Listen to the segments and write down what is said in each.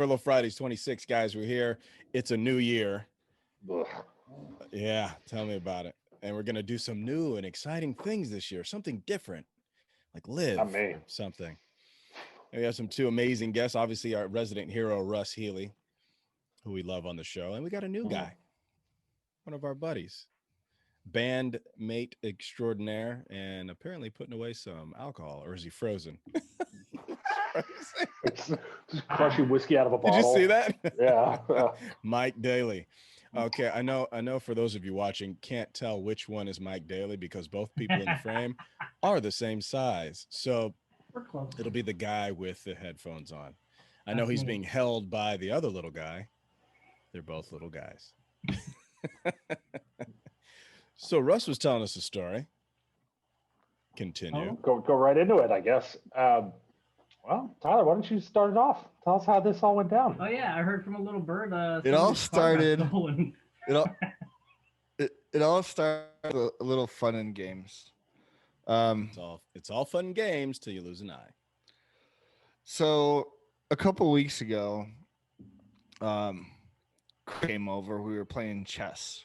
Furlough Fridays 26, guys. We're here. It's a new year. Ugh. Yeah, tell me about it. And we're going to do some new and exciting things this year, something different, like live Not me. something. And we have some two amazing guests. Obviously, our resident hero, Russ Healy, who we love on the show. And we got a new guy, one of our buddies, band mate extraordinaire, and apparently putting away some alcohol. Or is he frozen? It's just crushing whiskey out of a Did bottle. you see that? Yeah. Mike Daley. Okay, I know for those of you watching, can't tell which one is Mike Daley because both people in the frame are the same size. So We're close. it'll be the guy with the headphones on. I know That's he's me. being held by the other little guy. They're both little guys. So Russ was telling us a story. Continue. Go right into it, I guess. Well, Tyler, why don't you start it off? Tell us how this all went down. Oh yeah, I heard from a little bird. It all somebody's car got started- stolen. It all started with a little fun and games. It's all fun and games till you lose an eye. So a couple weeks ago, came over. We were playing chess,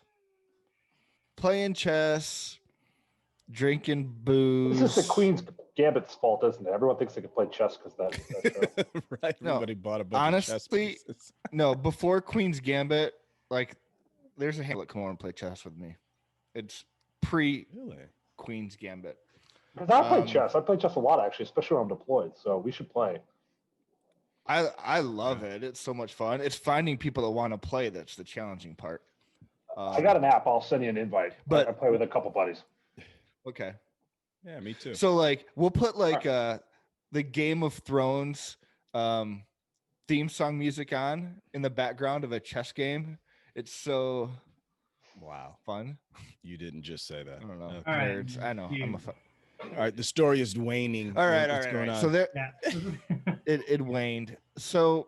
drinking booze. This is the Queen's Gambit's fault, isn't it? Everyone thinks they can play chess because that show. Right? No, Everybody bought a bunch of chess honestly, pieces. No, before Queen's Gambit, like there's a handful that come over and play chess with me. It's pre Really? Queen's Gambit. Because I play chess. I play chess a lot, actually, especially when I'm deployed. So we should play. I love it. It's so much fun. It's finding people that want to play that's the challenging part. I got an app. I'll send you an invite. But- I play with a couple buddies. Okay. Yeah, me too. So like we'll put like the Game of Thrones theme song music on in the background of a chess game. It's so Wow. fun. You didn't just say that. I don't know. Okay. All right, Nerds. I know. I'm a All right, the story is waning. all right, What's all going right. on? So there Yeah. it waned. So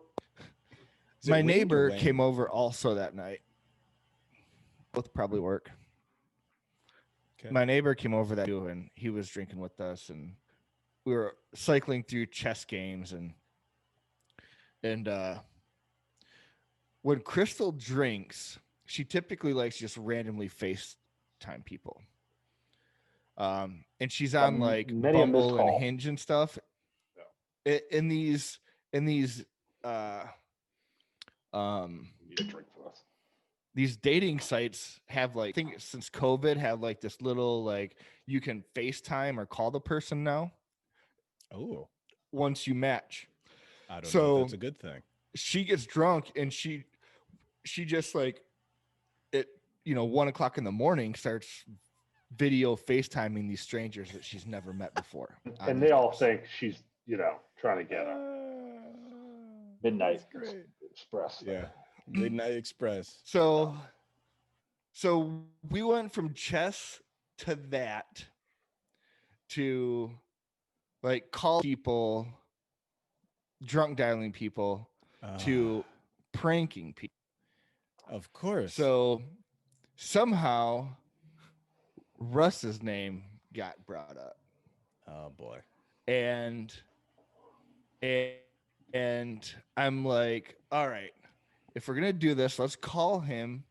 Is it my waned or neighbor waned? came over also that night. Both probably work. Okay. My neighbor came over that too, and he was drinking with us, and we were cycling through chess games, and when Crystal drinks, she typically likes just randomly FaceTime people. And she's on like many a missed Bumble and call. Hinge and stuff. In these You need a drink for us. these dating sites have like, I think since COVID have like this little like you can FaceTime or call the person now Oh, once you match. I don't know. So- If that's a good thing. She gets drunk and she just like at 1:00 in the morning starts video FaceTiming these strangers that she's never met before. on And these they all apps. think she's, trying to get a midnight That's great. express. Yeah, Midnight Express. So we went from chess to that to like call people, drunk dialing people to pranking people. Of course. So somehow Russ's name got brought up. Oh boy. And I'm like, all right, if we're gonna do this, let's call him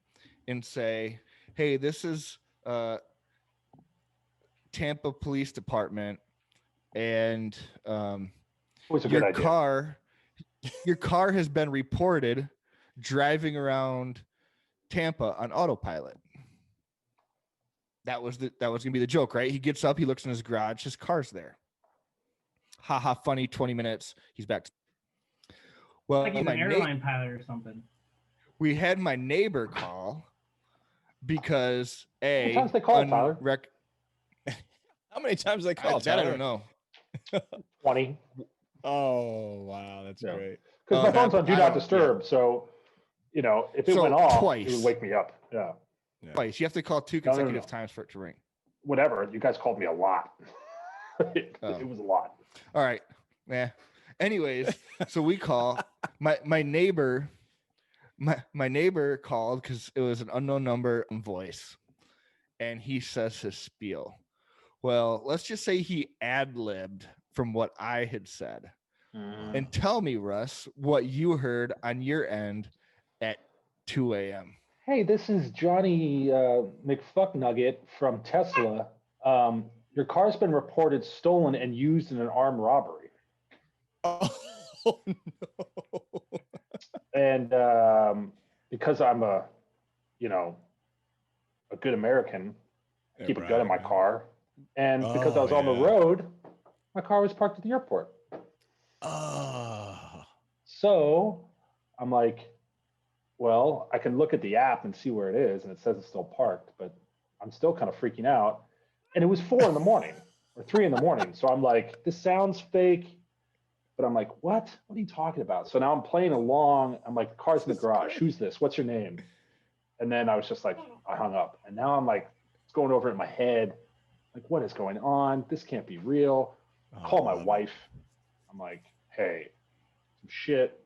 and say, hey, this is Tampa Police Department, and Always a good your idea. car has been reported driving around Tampa on autopilot. That was gonna be the joke, right? He gets up, he looks in his garage, his car's there. Haha, funny. 20 minutes, he's back. Well, Like he's my an airline pilot or something. we had my neighbor call because many times they call, Tyler? How many times they call? that I Tyler? don't know. 20. Oh wow, that's Yeah. great. Because my that- phone's on Do I Not don't- Disturb. So, if it So went off, twice. it would wake me up. Yeah. Yeah. Twice. You have to call two No, no, no. consecutive times for it to ring. Whatever. You guys called me a lot. It Oh. was a lot. All right. Yeah. Anyways, so we call my neighbor. My neighbor called because it was an unknown number and voice, and he says his spiel. Well, let's just say he ad-libbed from what I had said. And tell me, Russ, what you heard on your end at 2 a.m. Hey, this is Johnny McFucknugget from Tesla. Your car's been reported stolen and used in an armed robbery. Oh no. And because I'm a good American, I keep a gun in my car. And because I was on the road, my car was parked at the airport. Oh. So I'm like, well, I can look at the app and see where it is, and it says it's still parked, but I'm still kind of freaking out. And it was 4 a.m. or 3 a.m. So I'm like, this sounds fake, but I'm like, what? What are you talking about? So now I'm playing along. I'm like, the car's in the garage. Who's this? What's your name? And then I was just like, I hung up. And now I'm like, it's going over in my head. Like, what is going on? This can't be real. Call my wife. I'm like, hey, some shit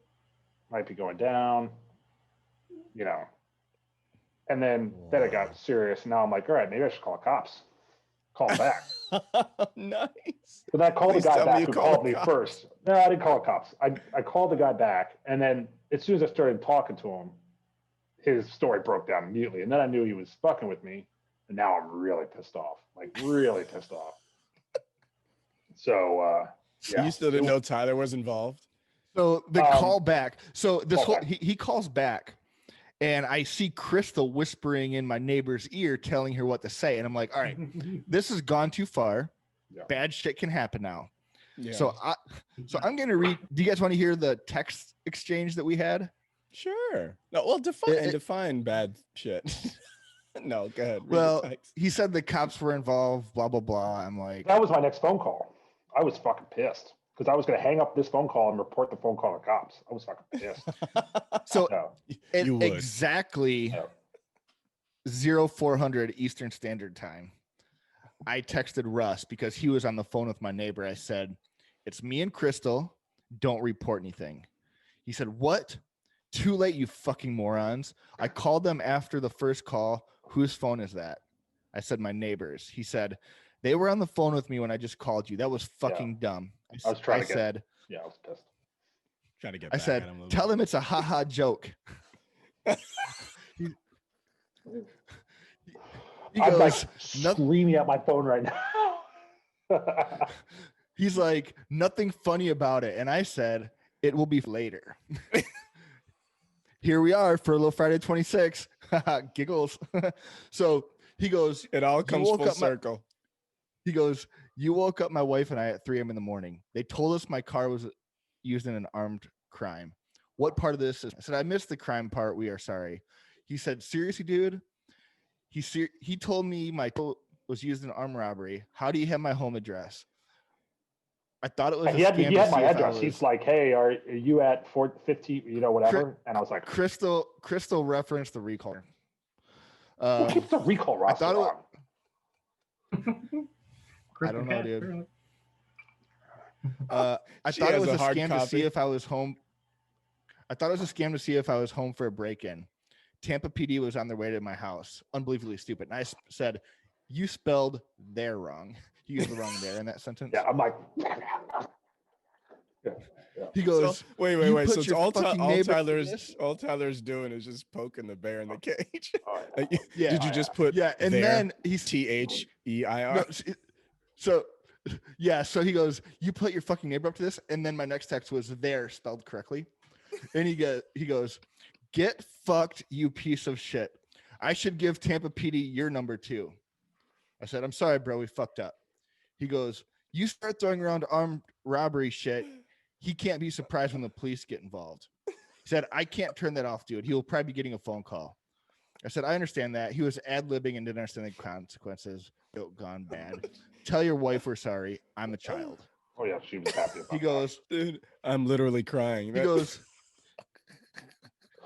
might be going down, And then it got serious. And now I'm like, all right, maybe I should call the cops. Call them back. Nice. But I called Please the guy tell me back you who called called the me cops. first. No, I didn't call the cops. I called the guy back. And then as soon as I started talking to him, his story broke down immediately. And then I knew he was fucking with me. And now I'm really pissed off. Like, really pissed off. So, yeah. You still didn't know Tyler was involved? So the call back. So this call whole back. he calls back, and I see Crystal whispering in my neighbor's ear, telling her what to say. And I'm like, all right, this has gone too far. Yeah. Bad shit can happen now. Yeah. So I'm gonna read. Do you guys want to hear the text exchange that we had? Sure. No, well, define bad shit. No, go ahead. Read the Well, text. he said the cops were involved. Blah blah blah. I'm like, That was my next phone call. I was fucking pissed because I was going to hang up this phone call and report the phone call to cops. I was fucking pissed. so No. You would. exactly No. 0400 Eastern Standard Time. I texted Russ because he was on the phone with my neighbor. I said, it's me and Crystal. Don't report anything. He said, what? Too late, you fucking morons. I called them after the first call. Whose phone is that? I said, my neighbor's. He said, they were on the phone with me when I just called you. That was fucking dumb. I was trying I to get, said, yeah, I was pissed. Trying to get I back said, at him a little tell bit. them it's a haha joke. He I'm like goes, "No-" screaming at my phone right now. he's like, nothing funny about it. And I said, it will be later. Here we are, Furlough Friday 26. Giggles. So he goes, It all "You comes woke full up my-" circle. he goes, you woke up my wife and I at 3 a.m. in the morning. They told us my car was used in an armed crime. What part of this is? I said, I missed the crime part. We are sorry. He said, seriously, dude? He told me my car was used in an armed robbery. How do you have my home address? I thought it was he a had, scam he to had my see if I address. was- He's like, hey, are you at 450, whatever? And I was like, Crystal referenced the recall. who keeps the recall roster thought it was- on? I don't know, dude. Apparently. I She thought it has was a a hard scam to see copy. if I was home. I thought it was a scam to see if I was home for a break-in. Tampa PD was on their way to my house. Unbelievably stupid. And I said, you spelled there wrong. You used the wrong there in that sentence. Yeah, I'm like, He So, goes, wait. "You So put it's your fucking neighbor through this?" all Tyler's doing is just poking the bear in the cage. oh, Like, Yeah. Did you just put yeah. And there, then he's THEIR? no, so yeah. So he goes, you put your fucking neighbor up to this. And then my next text was there spelled correctly. And he goes, get fucked, you piece of shit. I should give Tampa PD your number too. I said, I'm sorry, bro. We fucked up. He goes, you start throwing around armed robbery shit. He can't be surprised when the police get involved. He said, I can't turn that off, dude. He will probably be getting a phone call. I said, I understand that. He was ad-libbing and didn't understand the consequences. Gone bad. Tell your wife we're sorry. I'm a child. oh yeah, she was happy about He goes, Dude, I'm literally crying.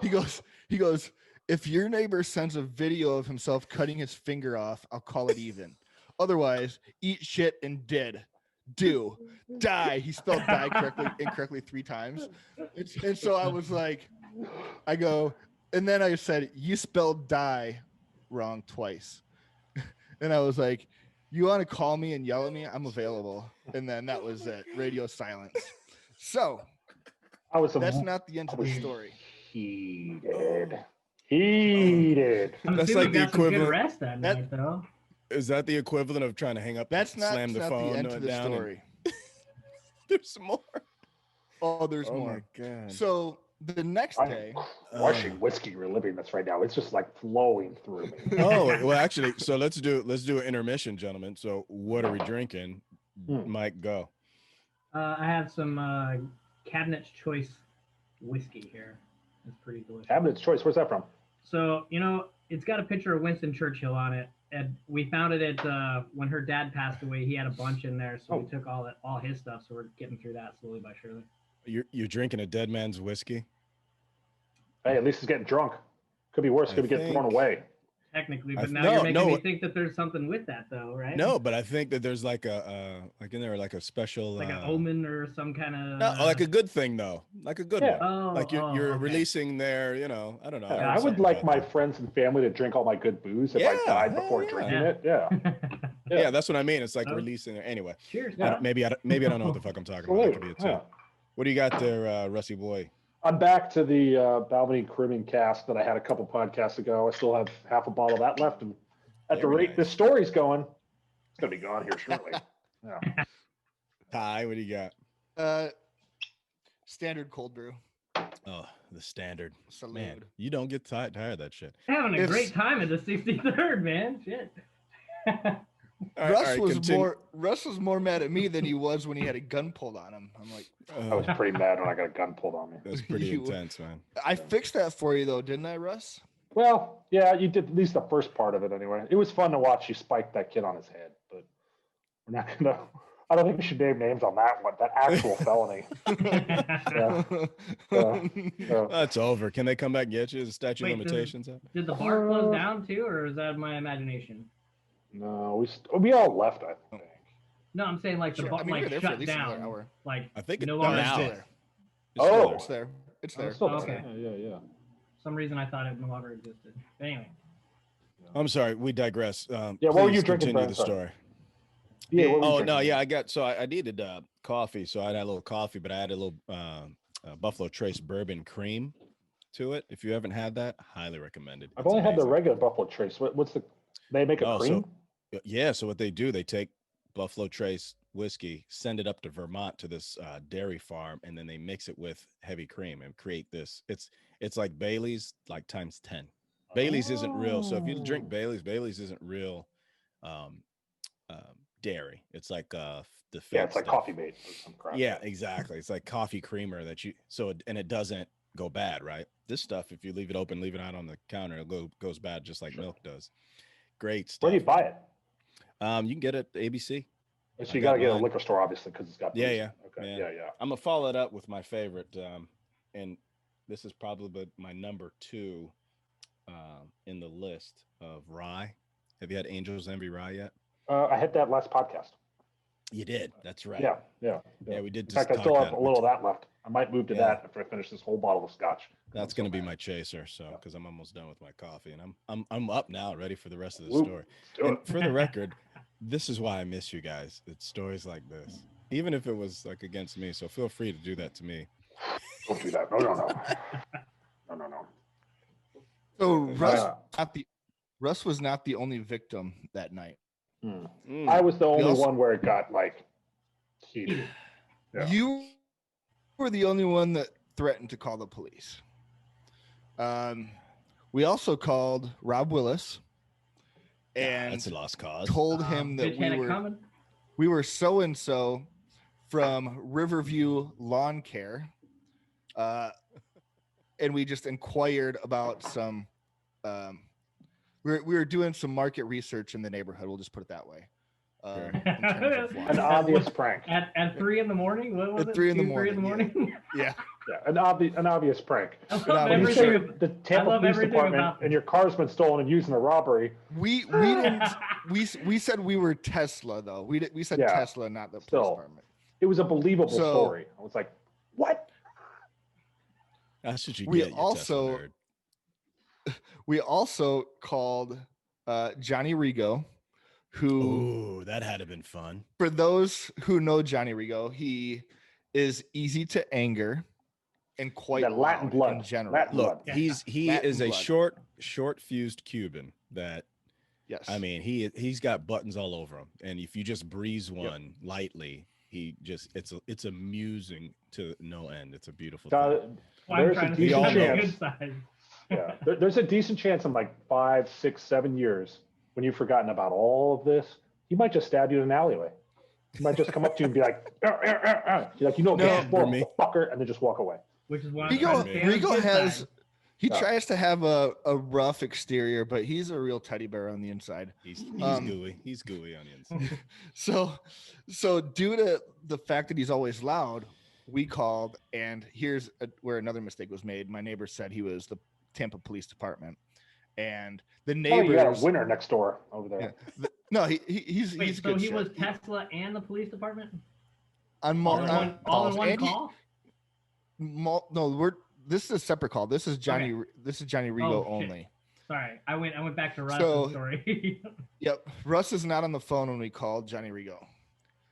he goes, if your neighbor sends a video of himself cutting his finger off, I'll call it even. Otherwise, eat shit and die. He spelled die incorrectly 3 times. And so I was like, I go, and then I said, you spelled die wrong twice. And I was like, you want to call me and yell at me? I'm available. And then that was it. Radio silence. So I was. that's not the end I of the was story. heated. I'm That's assuming like you the got some good equivalent- rest that that- night, though. Is that the equivalent of trying to hang up? That's not, slam the not phone the end of the down and- story. There's more. Oh, there's Oh more. my god. So the next I'm day, crushing whiskey reliving this right now. It's just like flowing through me. Oh well, actually, so let's do an intermission, gentlemen. So what are we drinking? Hmm. Mike, go. I have some Cabinet's Choice whiskey here. It's pretty delicious. Cabinet's Choice. Where's that from? So, it's got a picture of Winston Churchill on it. And we found it at when her dad passed away. He had a bunch in there, so we Oh. took all his stuff. So we're getting through that slowly by surely. You're drinking a dead man's whiskey. Hey, at least he's getting drunk. Could be worse. I Could be getting thrown think- away. Technically, I- but now no, you're making no. me think that there's something with that, though, right? No, but I think that there's like a like in there like a special like an omen or some kind of. no, like a good thing though, like a good Yeah. one. Oh, Like you're okay. releasing their, I don't know. Yeah, heard I would something like about my that. friends and family to drink all my good booze if I Yeah, died hell before yeah. drinking Yeah. it. Yeah. Yeah, that's what I mean. It's like Oh. releasing their anyway. Cheers. I man. don't- maybe I don't know what the fuck I'm talking about. That could be it too. Yeah. What do you got there, Rusty boy? I'm back to the Balvenie Caribbean cast that I had a couple podcasts ago. I still have half a bottle of that left, and at the Very rate nice. this story's going, it's gonna be gone here shortly. Yeah. Ty, what do you got? standard cold brew. Oh, the standard. Salute. Man, you don't get tired of that shit. Having a It's- great time at the 63rd, man. Shit. All right, Russ all right, was continue. Russ was more mad at me than he was when he had a gun pulled on him. I'm like, I was pretty mad when I got a gun pulled on me. That's pretty You- intense, man. I fixed that for you though, didn't I, Russ? Well, yeah, you did at least the first part of it anyway. It was fun to watch you spike that kid on his head, but we're not gonna. I don't think we should name names on that one. That actual felony. So, That's over. Can they come back and get you? Is the statute of Wait, limitations up? Did the bar close down too, or is that my imagination? no, we all left. I think. No, I'm saying like the Sure, bar I mean, we were like there for at shut least another down. hour. Like I think no it's longer an it's hour. still exists. there. It's still Oh. there. It's there. It's Oh, there. it's still Okay. there. Yeah. For some reason I thought it no longer existed. But anyway. I'm sorry, we digress. Yeah, what were you please drinking, continue Brian? the Sorry. story. Yeah. what were you Oh no, drinking? yeah, I got so I needed coffee, so I had a little coffee, but I had a little Buffalo Trace bourbon cream to it. If you haven't had that, highly recommended. I've It's only had the amazing. regular Buffalo Trace. What's the? They make a Oh, cream. Yeah, so what they do, they take Buffalo Trace whiskey, send it up to Vermont to this dairy farm, and then they mix it with heavy cream and create this. It's like Bailey's, like times 10. Bailey's isn't real. So if you drink Oh. Bailey's isn't real dairy. It's like the Yeah, fake it's like stuff. coffee mate or some crap. Yeah, exactly. It's like coffee creamer that you and it doesn't go bad, right? This stuff, if you leave it open, leave it out on the counter, it goes bad just like Sure. milk does. Great stuff. Where do you buy it? You can get it at ABC. So I you got got to get a mine. liquor store, obviously, because it's got. Yeah, booze. yeah, Okay. yeah. Yeah. I'm gonna follow it up with my favorite, and this is probably my number 2 in the list of rye. Have you had Angel's Envy rye yet? I hit that last podcast. You did. That's right. Yeah. Yeah, we did. In fact, I just still talk have that. a little of that left. I might move to Yeah. that after I finish this whole bottle of scotch. That's I'm gonna be so my mad. chaser. So, Yeah. because I'm almost done with my coffee, and I'm up now, ready for the rest of the Whoop. story. Let's do And it. for the record, this is why I miss you guys. It's stories like this, even if it was like against me. So feel free to do that to me. Don't do that. No. So Russ, Uh, Russ was not the only victim that night. Mm. I was the only also- one where it got like heated. Yeah. You were the only one that threatened to call the police. We also called Rob Willis and That's a lost cause. told him that bitch had it coming. we were so and so from Riverview Lawn Care, and we just inquired about some. We were doing some market research in the neighborhood. We'll just put it that way. In terms of lawn An care. obvious prank. At 3 in the morning? What was At it? 3 in the 2, 3 in the morning, morning? Yeah. Yeah, an obvious prank. I love When When you everything. say the Tampa love Police everything Department about and your car's been stolen and used in a robbery. We didn't. We said we were Tesla though. We said Yeah, Tesla, not the police still. department. It was a believable So- story. I was like, what? That's what you We get. You also- Tesla nerd. We also called Johnny Rigo, who, Ooh, that had to been fun. for those who know Johnny Rigo, he is easy to anger and quite That Latin loud blood. in general. Latin Look, blood. he Latin is a blood. short fused Cuban that Yes. I mean he's got buttons all over him, and if you just breeze one lightly, he just it's amusing to no end. It's a beautiful thing. Well, I'm There's a trying to We figure all out the know. good side. Yeah, there's a decent chance in like 5, 6, 7 years when you've forgotten about all of this, he might just stab you in an alleyway. He might just come up to you and be like, You're like, No, baseball, me. fucker, and then just walk away. Which is why I'm trying to stay on the Rigo good has side. he Yeah. tries to have a rough exterior, but he's a real teddy bear on the inside. He's Um, gooey. He's gooey on the inside. So due to the fact that he's always loud, we called, and here's where another mistake was made. My neighbor said he was the Tampa Police Department, and the Oh, you got a neighbors. winner next door over there. Yeah. No, he's Wait, he's so good he shit. was Tesla and the police department? on All in one, all in one and he- call? no, this is a separate call. This is Johnny. Okay. This is Johnny Oh, Rigo shit. only. Sorry, I went back to Russ's So- story. Yep. Russ is not on the phone when we called Johnny Rigo.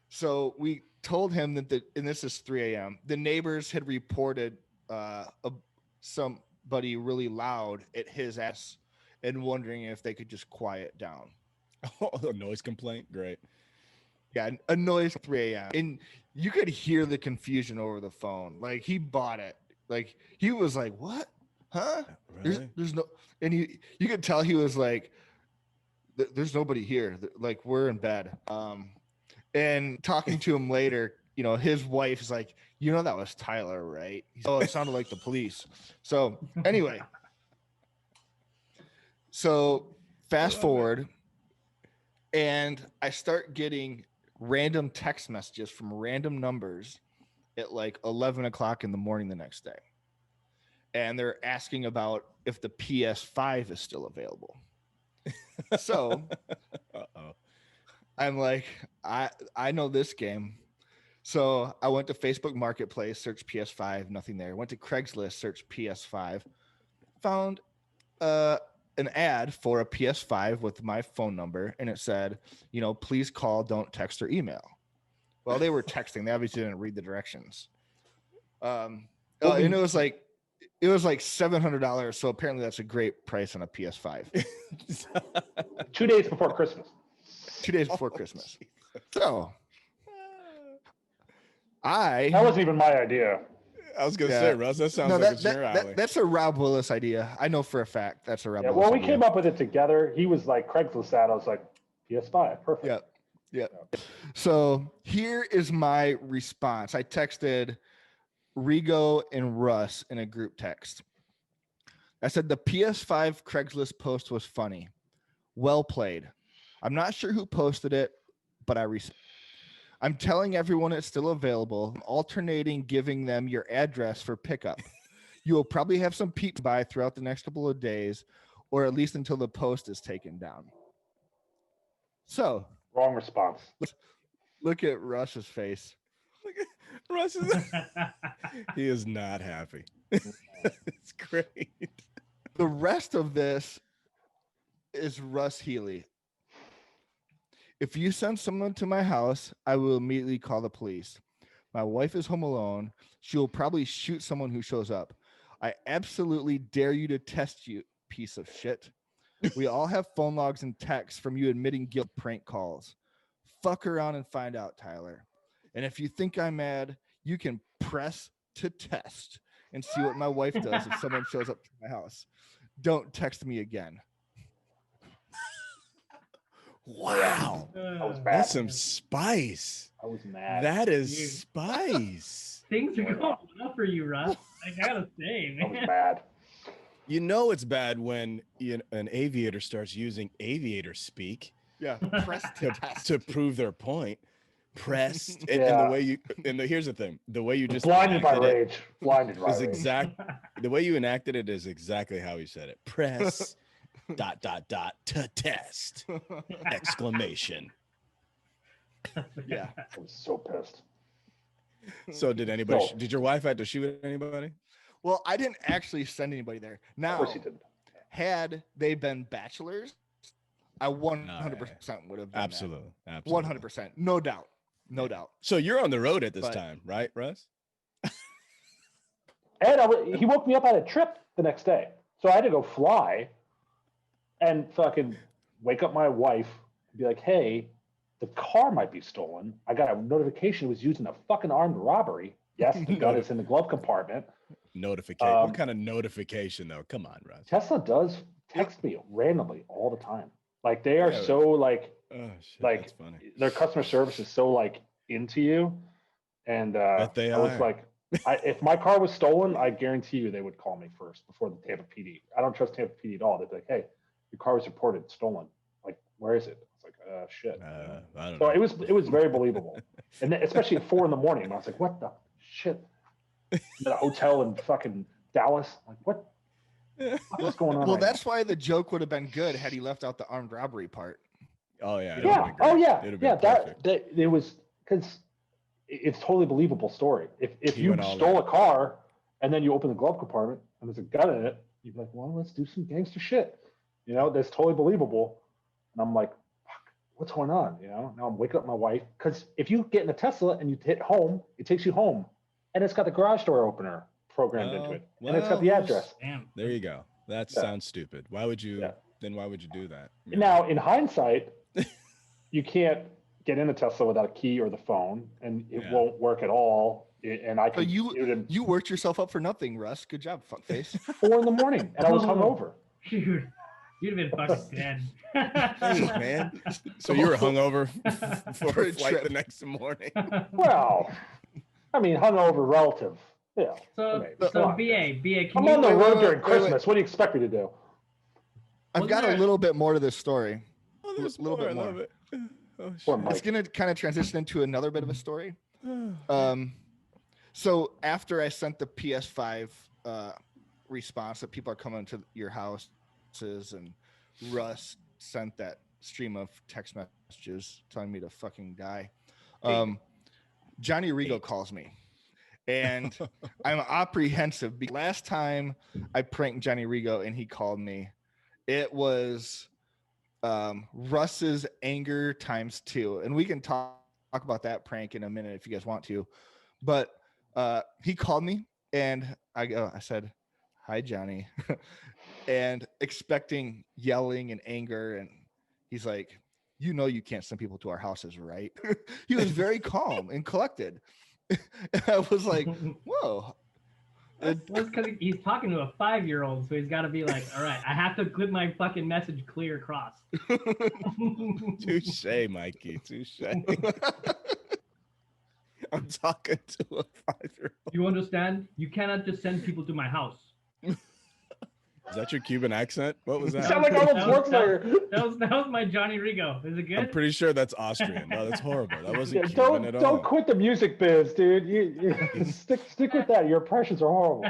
So we told him that and this is 3 a.m. The neighbors had reported somebody really loud at his ass and wondering if they could just quiet down. Oh, a noise complaint. Great. Yeah, a noise at 3 a.m. And you could hear the confusion over the phone. Like he bought it. Like he was like, "What? Huh? Really? There's no," and you could tell he was like, "There's nobody here. Like we're in bed." And talking to him later, his wife is like, that was Tyler, right? Oh, it sounded like the police. So anyway, so fast forward, and I start getting random text messages from random numbers at like 11 o'clock in the morning the next day. And they're asking about if the PS5 is still available. So Uh-oh. I'm like, I know this game. So I went to Facebook Marketplace, searched PS5, nothing there. Went to Craigslist, searched PS5, found an ad for a PS5 with my phone number, and it said, please call, don't text or email. Well, they were texting. They obviously didn't read the directions. And it was like $700. So apparently that's a great price on a PS5. 2 days before Christmas. 2 days before Christmas. So That wasn't even my idea. I was gonna Yeah. say, Russ, that sounds No, like it's your alley. that's a Rob Willis idea. I know for a fact that's a Rob Yeah, Willis well, we idea. came up with it together. He was like Craigslist ad. I was like, PS5, perfect. Yeah. So here is my response. I texted Rigo and Russ in a group text. I said the PS5 Craigslist post was funny. Well played. I'm not sure who posted it, but I'm telling everyone it's still available. I'm alternating giving them your address for pickup. You will probably have some people by throughout the next couple of days, or at least until the post is taken down. So Wrong response. look at Russ's face. Russ is he is not happy. It's great. The rest of this is Russ Healy. If you send someone to my house, I will immediately call the police. My wife is home alone. She will probably shoot someone who shows up. I absolutely dare you to test, you piece of shit. We all have phone logs and texts from you admitting guilt prank calls. Fuck around and find out, Tyler. And if you think I'm mad, you can press to test and see what my wife does if someone shows up to my house. Don't text me again. Wow. That was bad. That's some spice. I was mad. That is Dude. spice. Things are going up for you, Russ. I gotta say, That was man. bad. You know it's bad when an aviator starts using aviator speak Yeah, press to test. to prove their point. Press and Yeah. the way you here's the thing. The way you just Blinded by enacted it rage. Blinded by is rage. the way you enacted it is exactly how he said it. Press ... to test exclamation. Yeah. I was so pissed. So did anybody? No. Did your wife have to shoot anybody? Well, I didn't actually send anybody there. Of Now, course he didn't. had they been bachelors, I 100% would have done Absolutely. that. 100%. No doubt. No doubt. So you're on the road at this But- time, right, Russ? And he woke me up on a trip the next day. So I had to go fly and fucking wake up my wife and be like, hey, the car might be stolen. I got a notification it was used in a fucking armed robbery. Yes, the gun is in the glove compartment. Notification. What kind of notification, though? Come on, Russ. Tesla does text me randomly all the time. Like they are so like, oh, shit, like that's funny. Their customer service is so like into you. And I was like, if my car was stolen, I guarantee you they would call me first before the Tampa PD. I don't trust Tampa PD at all. They'd be like, hey, your car was reported stolen. Like, where is it? It's like, shit. I don't so know. it was very believable. And then, especially at 4 a.m. I was like, what the shit? I'm at a hotel in fucking Dallas. I'm like, what's going on? Well, right that's now? why the joke would have been good had he left out the armed robbery part. Oh yeah. Yeah. Oh yeah. Yeah. That it was because it's totally believable story. If you stole a car and then you open the glove compartment and there's a gun in it, you'd be like, well, let's do some gangster shit. You know, that's totally believable. And I'm like, fuck, what's going on? You know, now I'm waking up my wife because if you get in a Tesla and you hit home, it takes you home, and it's got the garage door opener programmed into it, and it's got the address. Damn. There you go. That sounds stupid. Why would you? Then why would you do that? You know? Now, in hindsight, you can't get in a Tesla without a key or the phone, and it won't work at all. And I could. You worked yourself up for nothing, Russ. Good job, fuckface. 4 a.m, and I was hungover. Dude, you'd have been fucking dead. Hey, man. So you were hungover for a flight the next morning. Well, I mean, hungover relative. Yeah. So BA. I'm on the road during Christmas. What do you expect me to do? I've got a little bit more to this story. Oh, there's a little bit more. Oh, it's going to kind of transition into another bit of a story. So after I sent the PS5 response that people are coming to your houses, and Russ sent that stream of text messages telling me to fucking die, Johnny Rigo calls me. And I'm apprehensive because last time I pranked Johnny Rigo and he called me, it was Russ's anger times 2. And we can talk about that prank in a minute if you guys want to. But he called me and I said, hi, Johnny, and expecting yelling and anger. And he's like, you know, you can't send people to our houses, right? He was very calm and collected. I was like, whoa. Well, it's because he's talking to a 5-year-old, so he's got to be like, all right, I have to clip my fucking message clear across. Touche, Mikey. Touche. I'm talking to a 5-year-old. You understand? You cannot just send people to my house. Is that your Cuban accent? What was that? You sound like Arnold Schwarzenegger. That was my Johnny Rigo. Is it good? I'm pretty sure that's Austrian. No, that's horrible. That wasn't Cuban at all. Don't quit the music biz, dude. You stick with that. Your impressions are horrible.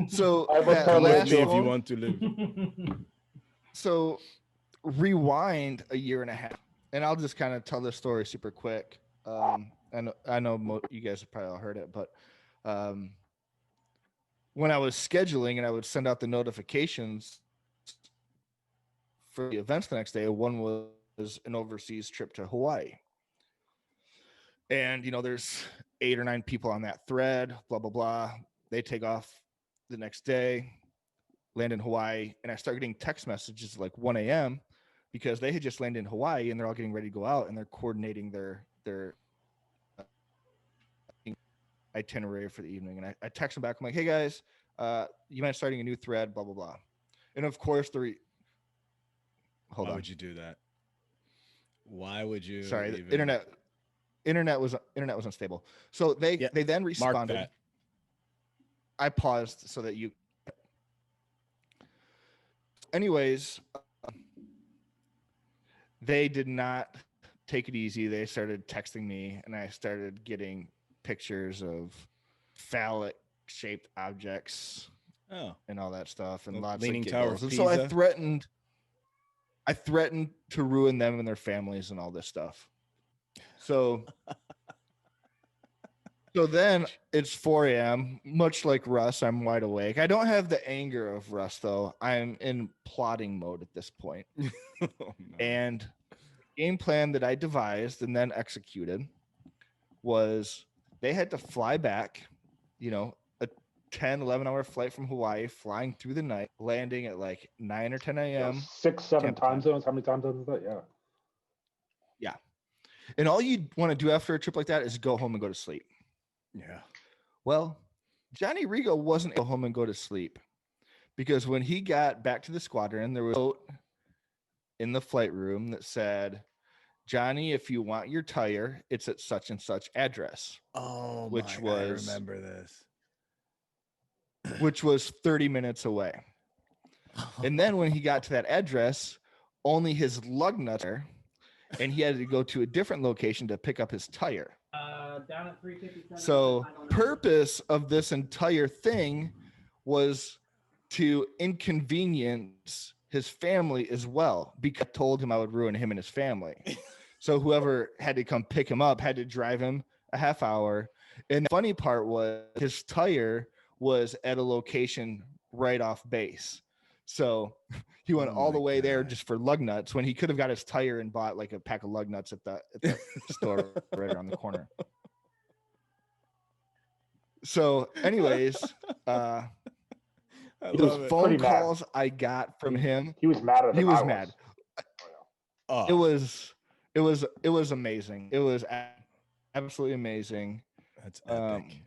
So live if you want to live. So rewind a year and a half, and I'll just kind of tell this story super quick. And I know you guys have probably all heard it, but when I was scheduling and I would send out the notifications for the events the next day, one was an overseas trip to Hawaii. And, you know, there's 8 or 9 people on that thread, blah, blah, blah. They take off the next day, land in Hawaii, and I start getting text messages like 1 a.m. because they had just landed in Hawaii and they're all getting ready to go out and they're coordinating their itinerary for the evening. And I text them back. I'm like, hey guys, you mind starting a new thread, blah, blah, blah. And of course, Why would you do that? Why would you? Sorry, the internet was unstable. So they then responded. I paused so that you. Anyways, they did not take it easy. They started texting me, and I started getting pictures of phallic shaped objects and all that stuff, and lots Leaning of Tower giggles. of And so I Pisa. threatened to ruin them and their families and all this stuff. So then it's 4 a.m. Much like Russ, I'm wide awake. I don't have the anger of Russ, though. I'm in plotting mode at this point. Oh, no. And the game plan that I devised and then executed was they had to fly back a 10, 11-hour flight from Hawaii, flying through the night, landing at like 9 or 10 a.m. 6, 7 Tampa time time. zones. How many time zones is that? Yeah. Yeah. And all you want to do after a trip like that is go home and go to sleep. Yeah. Well, Johnny Rigo wasn't able to go home and go to sleep because when he got back to the squadron, there was a note in the flight room that said, Johnny, if you want your tire, it's at such and such address. Oh, Which I was- remember this. which was 30 minutes away. And then when he got to that address, only his lug nuts were, and he had to go to a different location to pick up his tire. Down at 357. So I don't know. purpose of this entire thing was to inconvenience his family as well, because I told him I would ruin him and his family. So whoever had to come pick him up had to drive him a half hour. And the funny part was his tire was at a location right off base. So he went Oh all the my way there God. just for lug nuts when he could have got his tire and bought like a pack of lug nuts at the store right around the corner. So anyways, I He was love it. phone pretty mad. calls I got from him, He was madder than he was I mad. Oh, It was amazing. It was absolutely amazing. that's epic.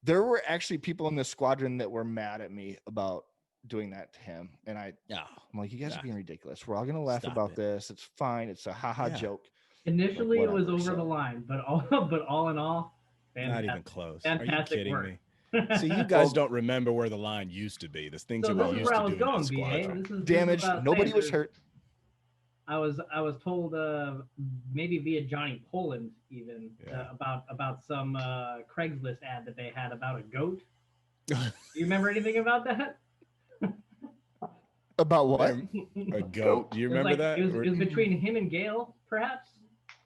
There were actually people in the squadron that were mad at me about doing that to him, and I'm like, you guys Nah. are being ridiculous. We're all gonna laugh Stop about it. this. It's fine. It's a haha Yeah. joke. Initially, it was whatever, over so- the line, but all in all, Not even fantastic. close. Are you Fantastic kidding work. me? See, you guys don't remember where the line used to be. The things So that this we is used where I to was do in going, that BA. squadron. This is Damaged. what I was Nobody saying. was hurt. I was told maybe via Johnny Poland even Yeah. about some Craigslist ad that they had about a goat. Do you remember anything about that? About what? A goat. Do you remember that? It was between him and Gail, perhaps.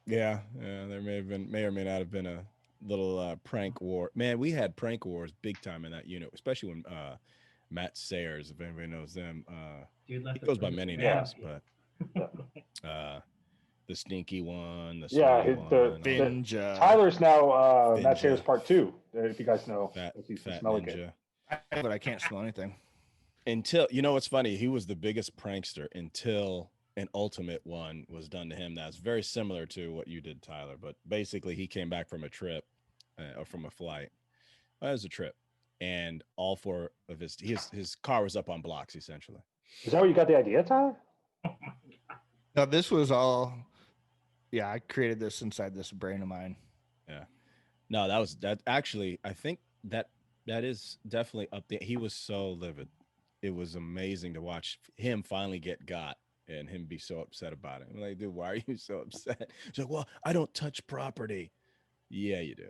Yeah, there may or may not have been a little prank war. Man, we had prank wars big time in that unit, especially when Matt Sayers, if anybody knows them, Dude left he the goes by place many bad. names, but the stinky one, the Yeah, snotty one, all that. Finja. Tyler's now Matt Finja. Sayers Part 2. If you guys know, fat, he's the fat smelly ninja. kid. But I can't smell anything. Until, you know what's funny, he was the biggest prankster until an ultimate one was done to him that's very similar to what you did, Tyler. But basically he came back from a trip or from a flight. Well, it was a trip, and all four of his car was up on blocks essentially. Is that where you got the idea, Tyler? No, this was all. Yeah, I created this inside this brain of mine. No, that actually, I think that is definitely up there. He was so livid. It was amazing to watch him finally get got and him be so upset about it. I'm like, dude, why are you so upset? He's like, well, I don't touch property. Yeah, you do.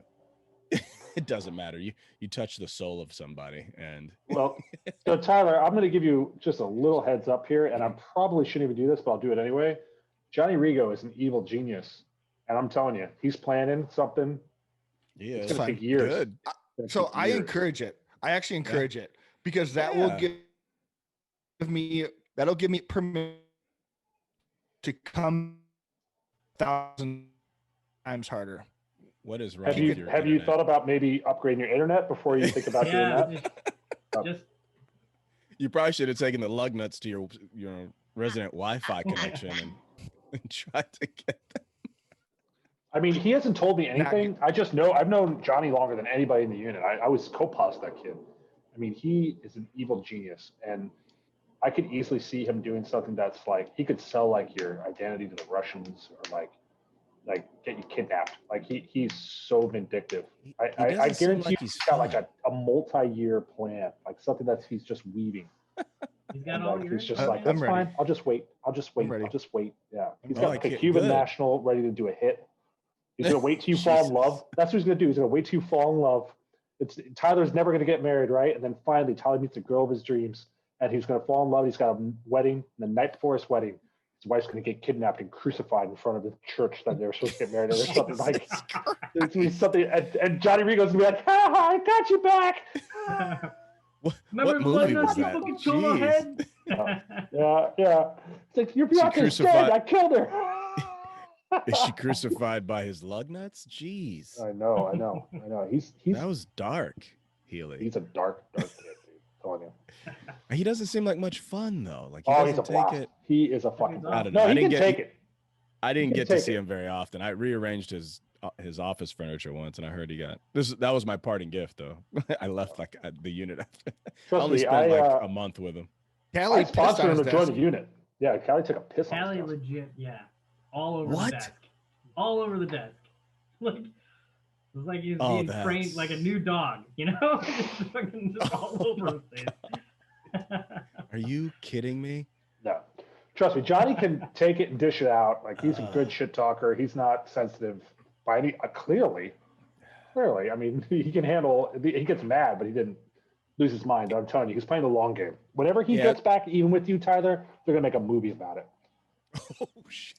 It doesn't matter. You touch the soul of somebody, and Well, so Tyler, I'm going to give you just a little heads up here, and I probably shouldn't even do this, but I'll do it anyway. Johnny Rigo is an evil genius, and I'm telling you, he's planning something. yeah, It's going fine. to take years. good. It's gonna So take I years. encourage it. I actually encourage it because that will Yeah. give me permission to come 1,000 times harder. What is wrong Have with you your have you internet? thought about maybe upgrading your internet before you think about doing Yeah, that? just You probably should have taken the lug nuts to your resident Wi-Fi connection and tried to get them. I mean, he hasn't told me anything. I just know I've known Johnny longer than anybody in the unit. I was co-pos that kid. I mean, he is an evil genius, and I could easily see him doing something that's like he could sell like your identity to the Russians or like get you kidnapped. Like he's so vindictive. He I doesn't seem guarantee like he's he's got like fun. a multi-year plan, like something that he's just weaving. he's got And all like, your he's just info, like, man. that's I'm ready. fine. I'll just wait. I'll just wait. ready. I'll just wait. Yeah. He's Oh, got like a okay, Cuban good. national ready to do a hit. He's gonna wait till you fall in Jesus. love. That's what he's gonna do. He's gonna wait till you fall in love. It's Tyler's never gonna get married, right? And then finally Tyler meets the girl of his dreams, and he's gonna fall in love. He's got a wedding. And the night before his wedding, his wife's gonna get kidnapped and crucified in front of the church that they were supposed to get married at, or something like. It's gonna be something, and Johnny Rigo's gonna be like, "Ha ha! I got you back." Remember What movie Blood was Nuts, you that? fucking tool Jeez. head? Yeah. It's like your She fiance's dead. crucified- I killed her. Is she crucified by his lug nuts? Jeez, I know. He's that was dark. Healy. He's a dark kid, dude. I'm telling you. He doesn't seem like much fun though. Like he Oh, he's a doesn't take blast. it. He is a fucking I blast. don't know. No, I he didn't can take it. I didn't can get to take see it. him very often. I rearranged his office furniture once, and I heard he got this. That was my parting gift, though. I left like the unit after. I Trust only me, spent like a month with him. I Callie pissed sponsored on him his to join desk. the unit. Yeah, Callie took a piss on Callie his desk. legit, yeah, all over What? the desk, all over the desk. Like it was like he's Oh, being trained like a new dog, you know, just all over the place. Are you kidding me? No. Trust me, Johnny can take it and dish it out. Like he's a good shit talker. He's not sensitive by any clearly. I mean, he can handle. He gets mad, but he didn't lose his mind. I'm telling you, he's playing the long game. Whenever he gets back, even with you, Tyler, they're gonna make a movie about it. Oh shit!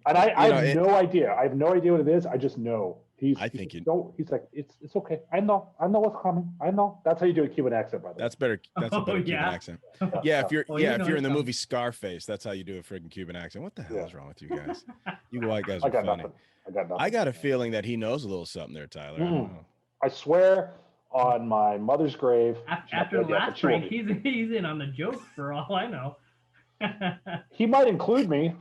And I have no idea. I have no idea what it is. I just know he's like it's okay. I know what's coming. I know. That's how you do a Cuban accent, by the way. That's better. That's a better Cuban accent. Yeah, if you're if you're in the movie Scarface, that's how you do a freaking Cuban accent. What the hell is wrong with you guys? You white guys are funny. Nothing. I got nothing. I got a feeling that he knows a little something there, Tyler. I don't know. I swear on my mother's grave. After the last break, he's in on the joke for all I know. He might include me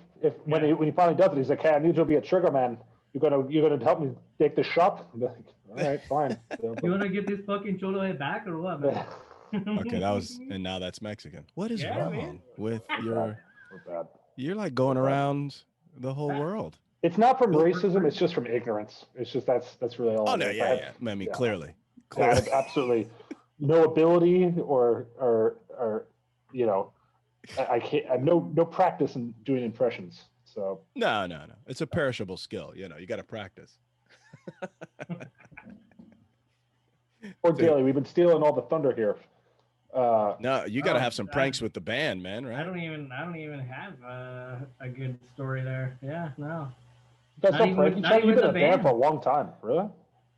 when he finally does it. He's like, "Hey, I need you to be a trigger man. You're gonna help me take the shot." I'm like, all right, fine. You wanna get this fucking cholo back or what, man? Okay, and now that's Mexican. What is wrong with We're bad. You're like going around the whole world. It's not from racism. It's just from ignorance. It's just that's really all. Oh no, yeah. I mean, clearly. I have absolutely no ability or you know, I can't. I have no practice in doing impressions. So no. It's a perishable skill. You know, you got to practice. Or Daley, we've been stealing all the thunder here. No, you got to have some pranks with the band, man. Right? I don't even have a good story there. Yeah, no. You guys don't prank each other. You've been a band for a long time, really?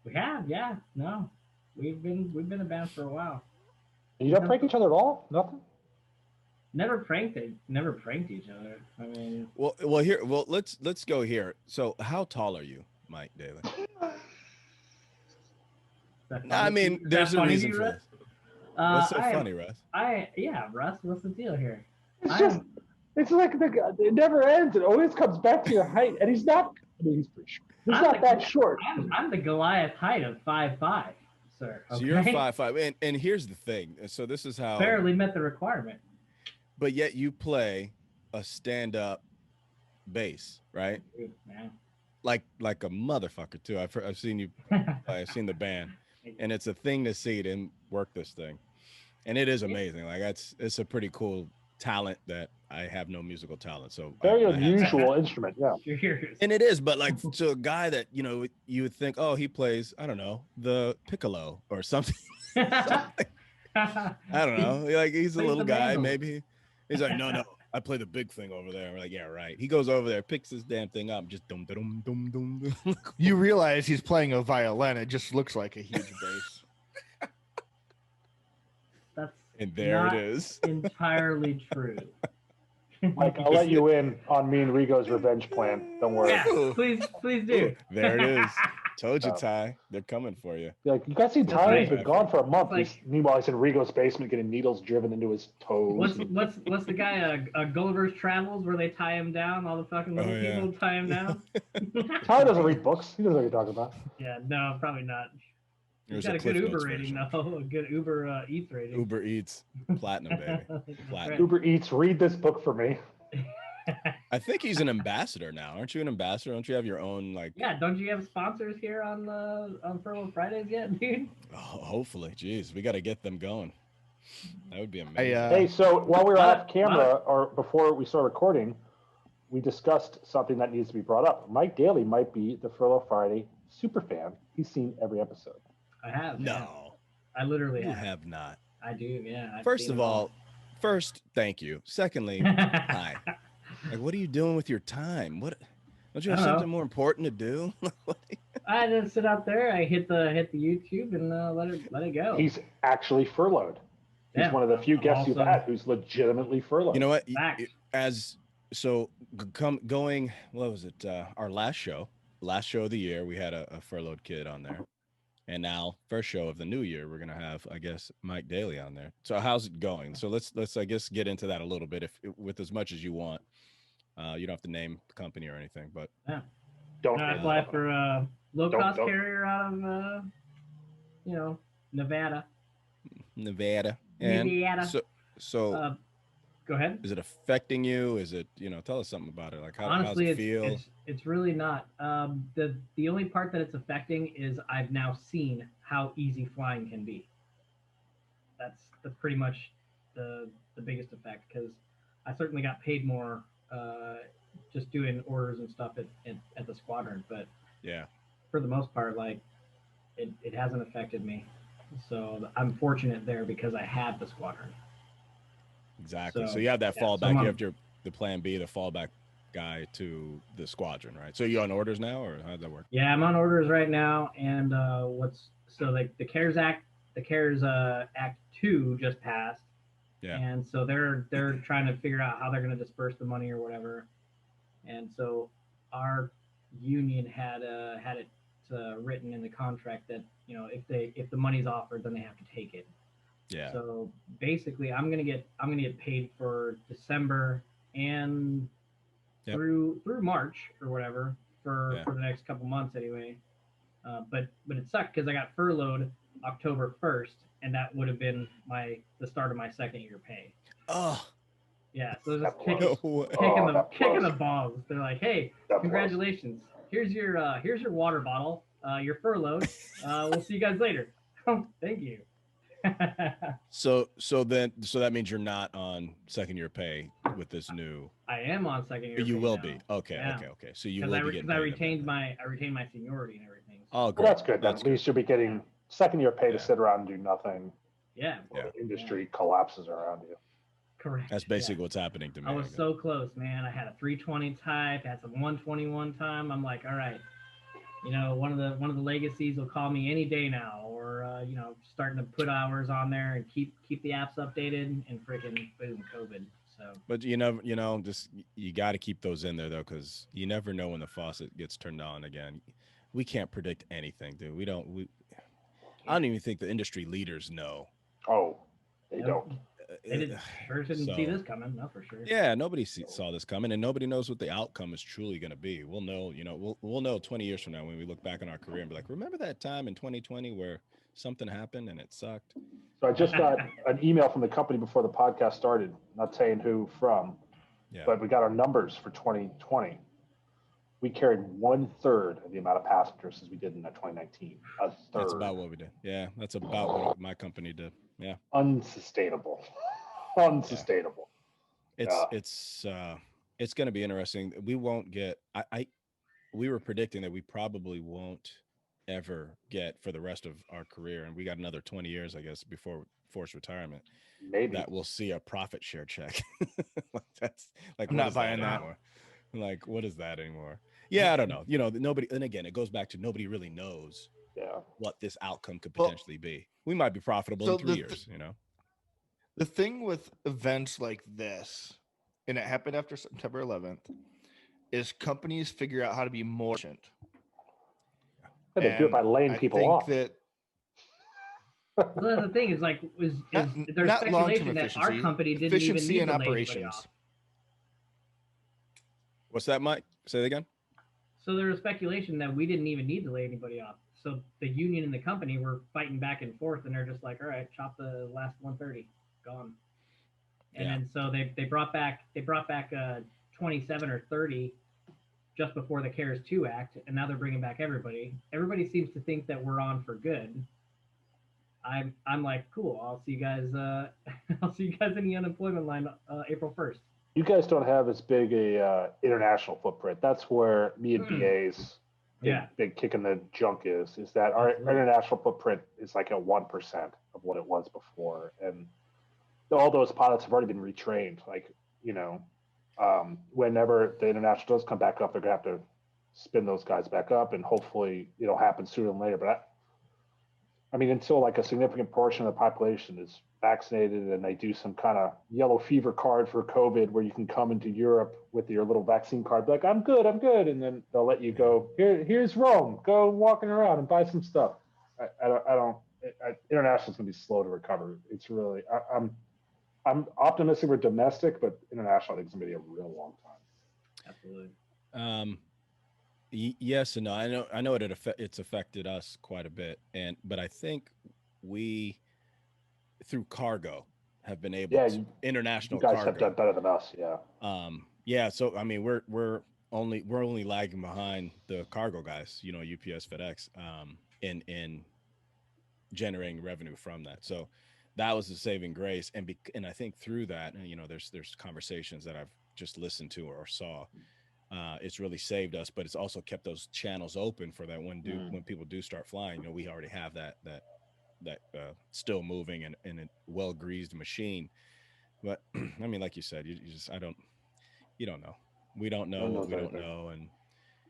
We have, yeah. No, we've been a band for a while. And you don't prank each other at all? Nothing. Never pranked each other. I mean, well, let's go here. So, how tall are you, Mike Daley? I mean, there's a reason for this. What's so funny, Russ? Russ, what's the deal here? It's like it never ends. It always comes back to your height, and he's not. I mean, he's pretty short. He's not that short. I'm the Goliath height of 5'5", sir. Okay? So you're 5'5", and here's the thing. So this is how barely met the requirement. But yet you play a stand-up bass, right? Yeah. Like a motherfucker too. I've seen you. I've seen the band, and it's a thing to see them work this thing, and it is amazing. Like it's a pretty cool talent that I have no musical talent. So very unusual instrument, yeah. And it is, but like to a guy that you would think, oh, he plays, I don't know, the piccolo or something. I don't know. Like he's a little guy, maybe. He's like, no, I play the big thing over there. We're like, yeah, right. He goes over there, picks this damn thing up, just dum dum dum dum. You realize he's playing a violin. It just looks like a huge bass. And there it is. Entirely true. Mike, I'll let you in on me and Rigo's revenge plan. Don't worry. Yeah, please do. There it is. Told you, Ty. They're coming for you. Like you guys see Ty has been gone for a month. Meanwhile, he's in Rigo's basement getting needles driven into his toes. What's the guy? Gulliver's Travels, where they tie him down. All the fucking little people tie him down. Ty doesn't read books. He doesn't know what you're talking about. Yeah, no, probably not. He's got a good Uber rating, though. A good Uber Eats rating. Uber Eats, platinum, baby. Platinum. Uber Eats, read this book for me. I think he's an ambassador now. Aren't you an ambassador? Don't you have your own like? Yeah, don't you have sponsors here on Furlough Fridays yet, dude? Oh, hopefully, jeez, we got to get them going. That would be amazing. Hey, so while we were off camera or before we start recording, we discussed something that needs to be brought up. Mike Daley might be the Furlough Friday super fan. He's seen every episode. I have. No, yeah. I literally have not. I do. Yeah. First of all, thank you. Secondly, hi. Like, what are you doing with your time? What? Don't you have something more important to do? I just sit out there. I hit the YouTube and let it go. He's actually furloughed. He's one of the few guests you've had who's legitimately furloughed. You know what? Going. What was it? Our last show of the year, we had a furloughed kid on there. And now, first show of the new year, we're gonna have, I guess, Mike Daley on there. So how's it going? So let's I guess get into that a little bit, if with as much as you want. You don't have to name the company or anything, but Yeah. Don't No, I name fly it. for a low cost Don't. carrier out of Nevada. Nevada. And Nevada. so Go ahead. is it affecting you? Is it, tell us something about it. Like how's Honestly, it it's feel? it's really not. The only part that it's affecting is I've now seen how easy flying can be. That's pretty much the biggest effect, because I certainly got paid more just doing orders and stuff at the squadron, but Yeah. for the most part, like it hasn't affected me. So I'm fortunate there because I had the squadron. Exactly. So So you have that yeah, so fallback. You have the plan B, the fallback guy to the squadron, right? So you're on orders now, or how does that work? yeah, I'm on orders right now, and like the CARES Act 2 just passed, Yeah. and so they're trying to figure out how they're going to disperse the money or whatever, and so our union had it written in the contract that if the money's offered, then they have to take it. Yeah. So basically, I'm gonna get paid for December and Yep. through March or whatever Yeah. for the next couple months anyway. But it sucked because I got furloughed October 1st, and that would have been the start of my second year pay. Oh, Yeah, so they're just That kicking blows. kicking the that kicking the blows. balls. They're like, hey, That blows. congratulations. Here's your water bottle. You're furloughed. We'll see you guys later. Thank you. so that means you're not on second year pay with this new. I am on second year. You pay will now. be. Okay. Yeah. Okay. So you will be getting. I paid retained then. my seniority and everything. So. Oh, Well, great. that's good. Then at least you'll be getting second year pay Yeah. to sit around and do nothing. Yeah. While the industry collapses around you. Correct. That's basically what's happening to me. I was so close, man. I had a 320 type, had some 121 time. I'm like, all right, one of the legacies will call me any day now, or starting to put hours on there and keep the apps updated, and freaking boom, COVID. So. But just you got to keep those in there though, because you never know when the faucet gets turned on again. We can't predict anything, dude. I don't even think the industry leaders know. Oh, they don't. They didn't see this coming, that's for sure. Yeah, nobody saw this coming, and nobody knows what the outcome is truly going to be. We'll know, we'll know 20 years from now when we look back on our career and be like, remember that time in 2020 where something happened and it sucked? So I just got an email from the company before the podcast started, not saying who from, but we got our numbers for 2020. We carried 1/3 of the amount of passengers as we did in 2019. A third. That's about what we did. Yeah, that's about what my company did. Yeah. Unsustainable. Unsustainable. It's going to be interesting. We won't get. We were predicting that we probably won't ever get for the rest of our career, and we got another 20 years, I guess, before forced retirement. Maybe that we'll see a profit share check. That's like, I'm not buying that. Anymore? Like, what is that anymore? Yeah, I don't know. Nobody. And again, it goes back to nobody really knows. What this outcome could potentially be. We might be profitable in 3 years. The thing with events like this, and it happened after September 11th, is companies figure out how to be more efficient. Yeah, they do it by laying people off. Well, that's the thing is like there's speculation that our company didn't even need to lay anybody off. What's that, Mike? Say it again. So there was speculation that we didn't even need to lay anybody off. So the union and the company were fighting back and forth, and they're just like, all right, chop the last 130, gone. And then so they brought back 27 or 30 just before the CARES 2 Act, and now they're bringing back everybody. Everybody seems to think that we're on for good. I'm like, cool. I'll see you guys. I'll see you guys in the unemployment line April 1st. You guys don't have as big a international footprint. That's where me and BA's big kick in the junk is that our international footprint is like at 1% of what it was before, and all those pilots have already been retrained. Like, whenever the international does come back up, they're gonna have to spin those guys back up, and hopefully it'll happen sooner than later. But I mean, until like a significant portion of the population is vaccinated and they do some kind of yellow fever card for COVID where you can come into Europe with your little vaccine card, like, I'm good. And then they'll let you go, here's Rome, go walking around and buy some stuff. I don't. International's going to be slow to recover. It's really. I'm optimistic for domestic, but international I think is going to be a real long time. Absolutely. Yes and no. I know it's affected us quite a bit, but I think we through cargo have been able Yeah, to international you guys cargo. have done better than us. Yeah. Yeah. So I mean, we're only lagging behind the cargo guys. You know, UPS, FedEx, in generating revenue from that. So that was the saving grace, and I think through that, you know, there's conversations that I've just listened to or saw. It's really saved us, but it's also kept those channels open for that when people do start flying. You know, we already have that still moving and a well greased machine. But I mean, like you said, you don't know. We don't know what we don't know,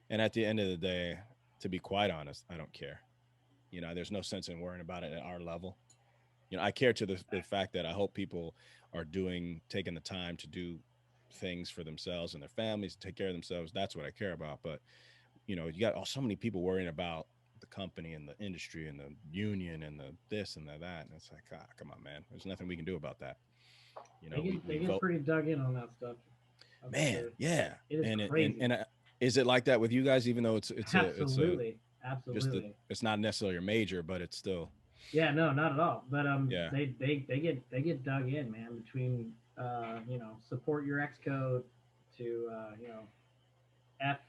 and at the end of the day, to be quite honest, I don't care. You know, there's no sense in worrying about it at our level. You know, I care to the fact that I hope people are taking the time to do things for themselves and their families, take care of themselves. That's what I care about. But, you know, you got so many people worrying about the company and the industry and the union and the this and the that. And it's like, come on, man. There's nothing we can do about that. You know, they get pretty dug in on that stuff. Man, sure. Yeah. It is crazy. And is it like that with you guys, even though it's absolutely. It's not necessarily a major, but it's still. Yeah, no, not at all. But yeah. they get dug in, man, between you know, support your ex code to you know, F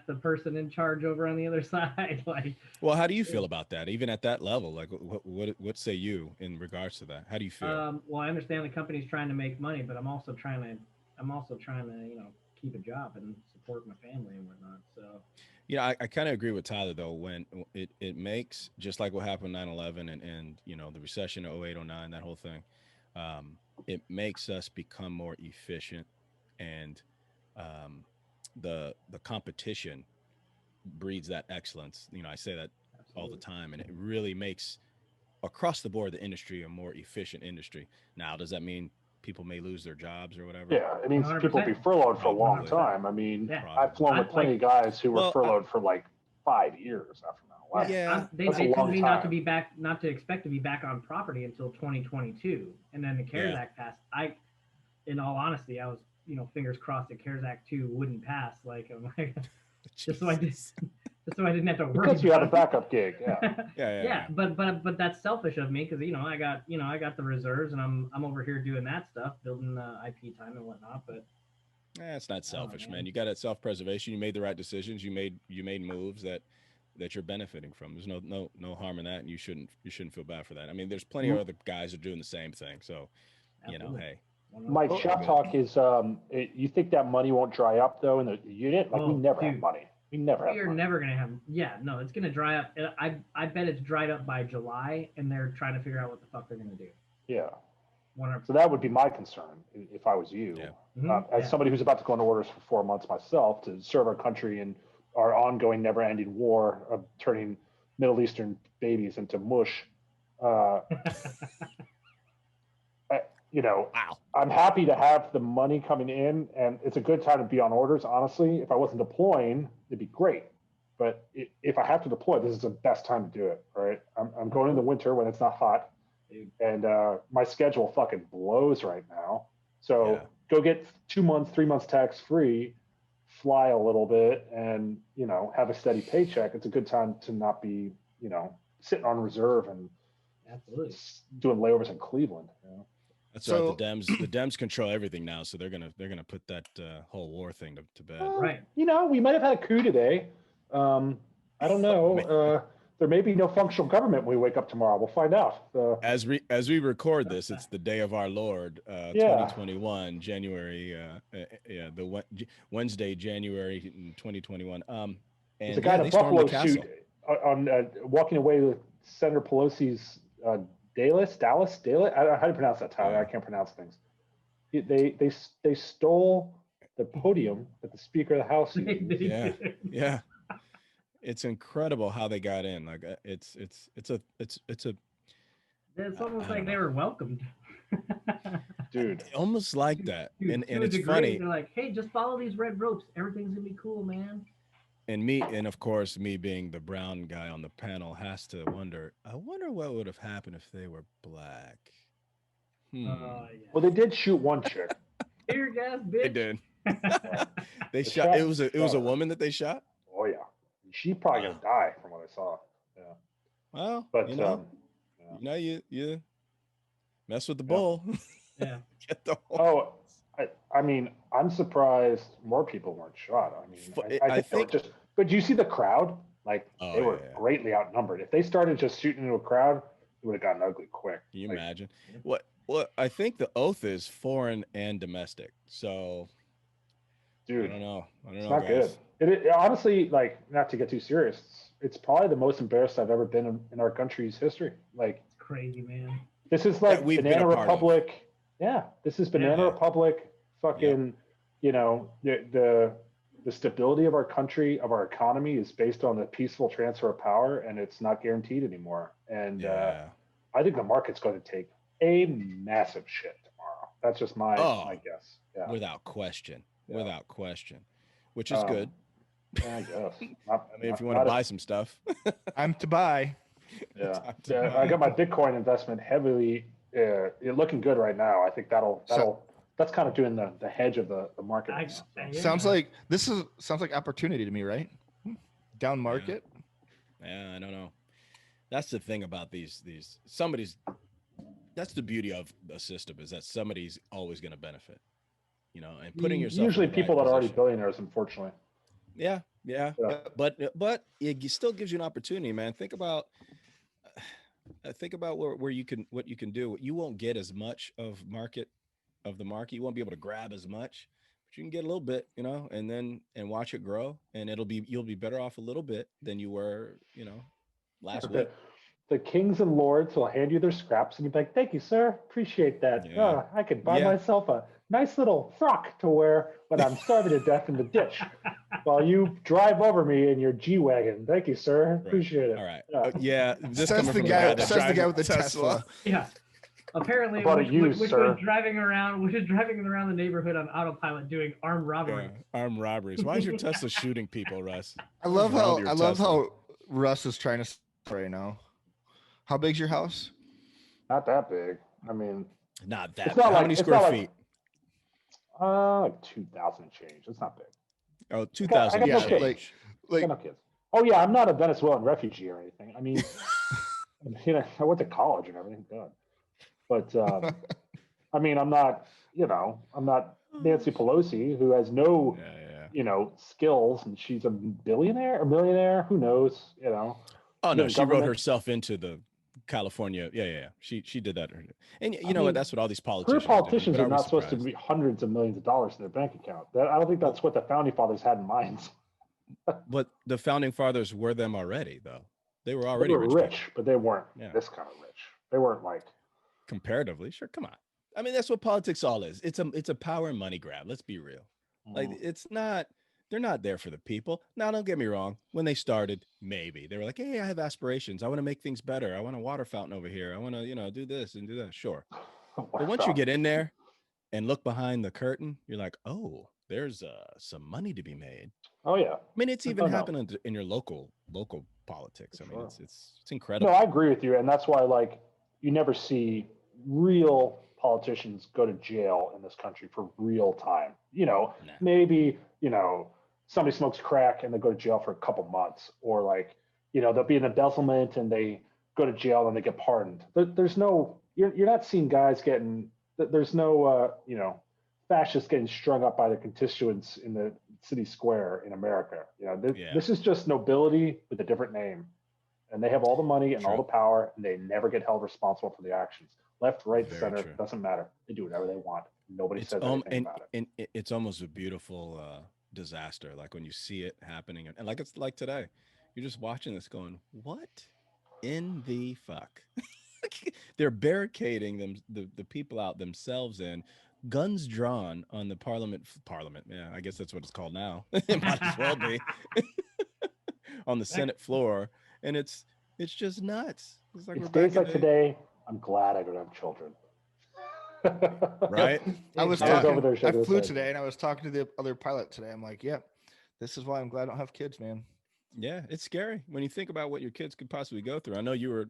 the person in charge over on the other side. Like, well, how do you feel about that? Even at that level, like what say you in regards to that? How do you feel? Well, I understand the company's trying to make money, but I'm also trying to you know, keep a job and support my family and whatnot. So yeah, I kind of agree with Tyler though. When it makes, just like what happened 9/11 and you know, the recession of 08, 09, that whole thing, it makes us become more efficient, and the competition breeds that excellence. You know, I say that all the time, and it really makes across the board the industry a more efficient industry. Now, does that mean people may lose their jobs or whatever? Yeah, it means 100%. People will be furloughed for a long time. I mean, I've flown with plenty of guys who were furloughed for like 5 years after that. Wow. Yeah, they told me not to expect to be back on property until 2022, and then the CARES Act passed. In all honesty, I was, you know, fingers crossed that CARES Act 2 wouldn't pass. Like, I'm like, just so I didn't have to worry. Because you had a backup gig. Yeah. But that's selfish of me, because you know, I got the reserves, and I'm over here doing that stuff, building IP time and whatnot. But it's not selfish, man. You got that self-preservation. You made the right decisions. You made moves that you're benefiting from. There's no harm in that, and you shouldn't feel bad for that. I mean, there's plenty of other guys who are doing the same thing. So, you know, hey. My shop talk is, you think that money won't dry up though in the unit? Like, we never have money. We never have money. You're never gonna have. Yeah, no, it's gonna dry up. I bet it's dried up by July, and they're trying to figure out what the fuck they're gonna do. Yeah. 100%. So that would be my concern if I was you. Yeah. As somebody who's about to go into orders for 4 months myself to serve our country in our ongoing, never-ending war of turning Middle Eastern babies into mush. You know, wow. I'm happy to have the money coming in, and it's a good time to be on orders. Honestly, if I wasn't deploying, it'd be great. But if I have to deploy, this is the best time to do it. Right? I'm going in the winter when it's not hot, and my schedule fucking blows right now. So go get 2 months, 3 months tax free, fly a little bit, and you know, have a steady paycheck. It's a good time to not be, you know, sitting on reserve and doing layovers in Cleveland. You know? That's right. The Dems control everything now, so they're gonna put that whole war thing to bed. Right. You know, we might have had a coup today. I don't know. There may be no functional government when we wake up tomorrow. We'll find out. As we record this, it's the day of our Lord, 2021, January. Wednesday, January 2021. And there's a guy in a buffalo suit on walking away with Senator Pelosi's. Daley? I don't know how to pronounce that, Tyler. I can't pronounce things. They stole the podium that the Speaker of the House used. Yeah. It's incredible how they got in. Like it's almost like they were welcomed. Dude, almost like that. Dude, and it's funny. They're like, hey, just follow these red ropes. Everything's gonna be cool, man. and of course, me being the brown guy on the panel has to wonder. I wonder what would have happened if they were black. Yeah. Well, they did shoot one chick. Tear gas, They bitch. did. Yeah. They They shot. shot- It was shot a her. woman that they shot. Oh yeah, she's probably Wow. gonna die from what I saw. Yeah, Well, but yeah. you mess with the Yeah. bull. Yeah. Get the Oh, I mean, I'm surprised more people weren't shot. I mean, I think, they were just. But do you see the crowd? Like Oh, they were yeah. greatly outnumbered. If they started just shooting into a crowd, it would have gotten ugly quick. Can you Like, imagine? What I think the oath is foreign and domestic. So dude, I don't know. it's not good. guys. It honestly, like, not to get too serious, it's probably the most embarrassed I've ever been in our country's history. Like, It's crazy, man. this is like we've been Banana a part of. Republic. Yeah, this is Banana Yeah. Republic. Fucking, the stability of our country, of our economy, is based on the peaceful transfer of power, and it's not guaranteed anymore. And Yeah. I think the market's going to take a massive shit tomorrow. That's just my guess. Yeah, Without question. Yeah. Without question. Which is good. Yeah, I guess. I mean, if you want to buy some stuff. I'm to buy. Yeah, Time to yeah. I got my Bitcoin investment heavily looking good right now. I think that's kind of doing the hedge of the market. right now. Yeah. Sounds like opportunity to me, right? Down market. Yeah, I don't know. That's the thing about these that's the beauty of a system, is that somebody's always going to benefit, and putting yourself usually in the right people that are already position. billionaires, unfortunately. Yeah. Yeah. But it still gives you an opportunity, man. Think about where what you can do. You won't get as much of the market. You won't be able to grab as much, but you can get a little bit, and watch it grow, and you'll be better off a little bit than you were, last week. The kings and lords will hand you their scraps and you'll be like, "Thank you, sir. Appreciate that. Yeah. I could buy Yeah. myself a nice little frock to wear when I'm starving to death in the ditch while you drive over me in your G-Wagon. Thank you, sir. Appreciate it." All right. Yeah. Yeah. This Says coming the from guy. that Says the drives guy a with the Tesla. Yeah. Apparently, I bought a which used, was sir. driving around the neighborhood on autopilot doing armed robbery. Yeah, armed robberies. Why is your Tesla shooting people, Russ? I love What's wrong how with your Tesla? Russ is trying to right now. How big's your house? Not that big. I mean, Not that. It's not How like- many it's square not like- feet? like 2,000 change. It's not big. Oh, I 2,000. got no Yeah, kids. change. I Like got no kids. Oh yeah, I'm not a Venezuelan refugee or anything. I mean, I went to college and everything. God. But I mean, I'm not Nancy Pelosi, who has no, Yeah. skills, and she's a billionaire or millionaire. Who knows? Oh no, the she wrote government- herself into the California. Yeah. She did that. And you know mean, what? That's what all these Career politicians. politicians do, are but not supposed to surprised? be hundreds of millions of dollars in their bank account. I don't think that's what the founding fathers had in mind. But the founding fathers were them already, though. They were They already were rich, rich, but they weren't Yeah. this kind of rich. They weren't like. comparatively. Sure, come on. I mean, that's what politics all is. It's a power and money grab. Let's be real. Like it's not. They're not there for the people. Now, don't get me wrong. When they started, maybe they were like, "Hey, I have aspirations. I want to make things better. I want a water fountain over here. I want to, do this and do that." Sure. But once you get in there and look behind the curtain, you're like, "Oh, there's some money to be made." Oh yeah. I mean, it's even no. happening in your local politics. I mean, Sure. it's incredible. No, I agree with you, and that's why like you never see real politicians go to jail in this country for real time. Nah. Maybe somebody smokes crack and they go to jail for a couple months, or like there'll be an embezzlement and they go to jail and they get pardoned. There's no you're not seeing guys getting. There's no fascists getting strung up by their constituents in the city square in America. This is just nobility with a different name. And they have all the money and all True. the power, and they never get held responsible for the actions. Left, right, Very center, true. doesn't matter. They do whatever they want. Nobody It's says anything about it. and it's almost a beautiful disaster. Like when you see it happening, and like it's like today, you're just watching this, going, "What in the fuck?" They're barricading the people out themselves in, guns drawn on the parliament. Yeah, I guess that's what it's called now. It might as well be on the Senate floor, and it's just nuts. It's like It's we're back days in like the- today. I'm glad I don't have children. right? I was I was talking. over there I shaking his flew head. today, and I was talking to the other pilot today. I'm like, "Yep, This is why I'm glad I don't have kids, man. Yeah, it's scary when you think about what your kids could possibly go through. I know you were,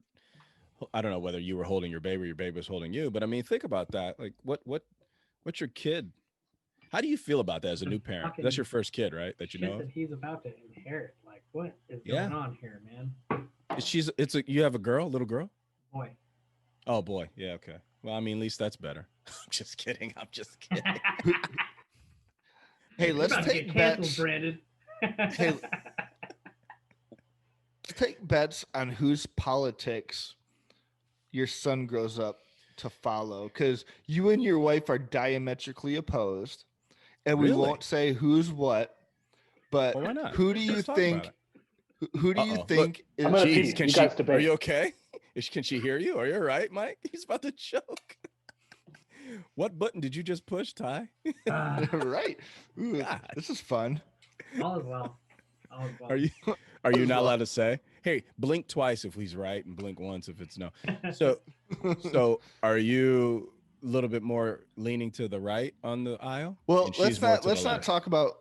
I don't know whether you were holding your baby or your baby was holding you, but I mean, think about that. Like, what's your kid? How do you feel about that as a new parent? That's your first kid, right? That you know of? That he's about to inherit. Like, what is Yeah. going on here, man? You have a girl, little girl? Boy. Oh boy. Yeah, okay. Well, I mean, at least that's better. I'm just kidding. Hey, You're let's about to take get bets. canceled, Brandon. Hey, let's take bets on whose politics your son grows up to follow, because you and your wife are diametrically opposed, and we Really? won't say who's what. But Well, why not? who do you Let's talk about think? it. Who do you Uh-oh. think I'm gonna is? pee. Can You she? guys debate. Are you okay? Can she hear you? Are you all right, Mike? He's about to choke. What button did you just push, Ty? Right. Ooh, God. this is fun. All is well. All is well. Are you not allowed to say? Hey, blink twice if he's right, and blink once if it's no. So are you a little bit more leaning to the right on the aisle? Well, And let's she's more to not the left? talk about.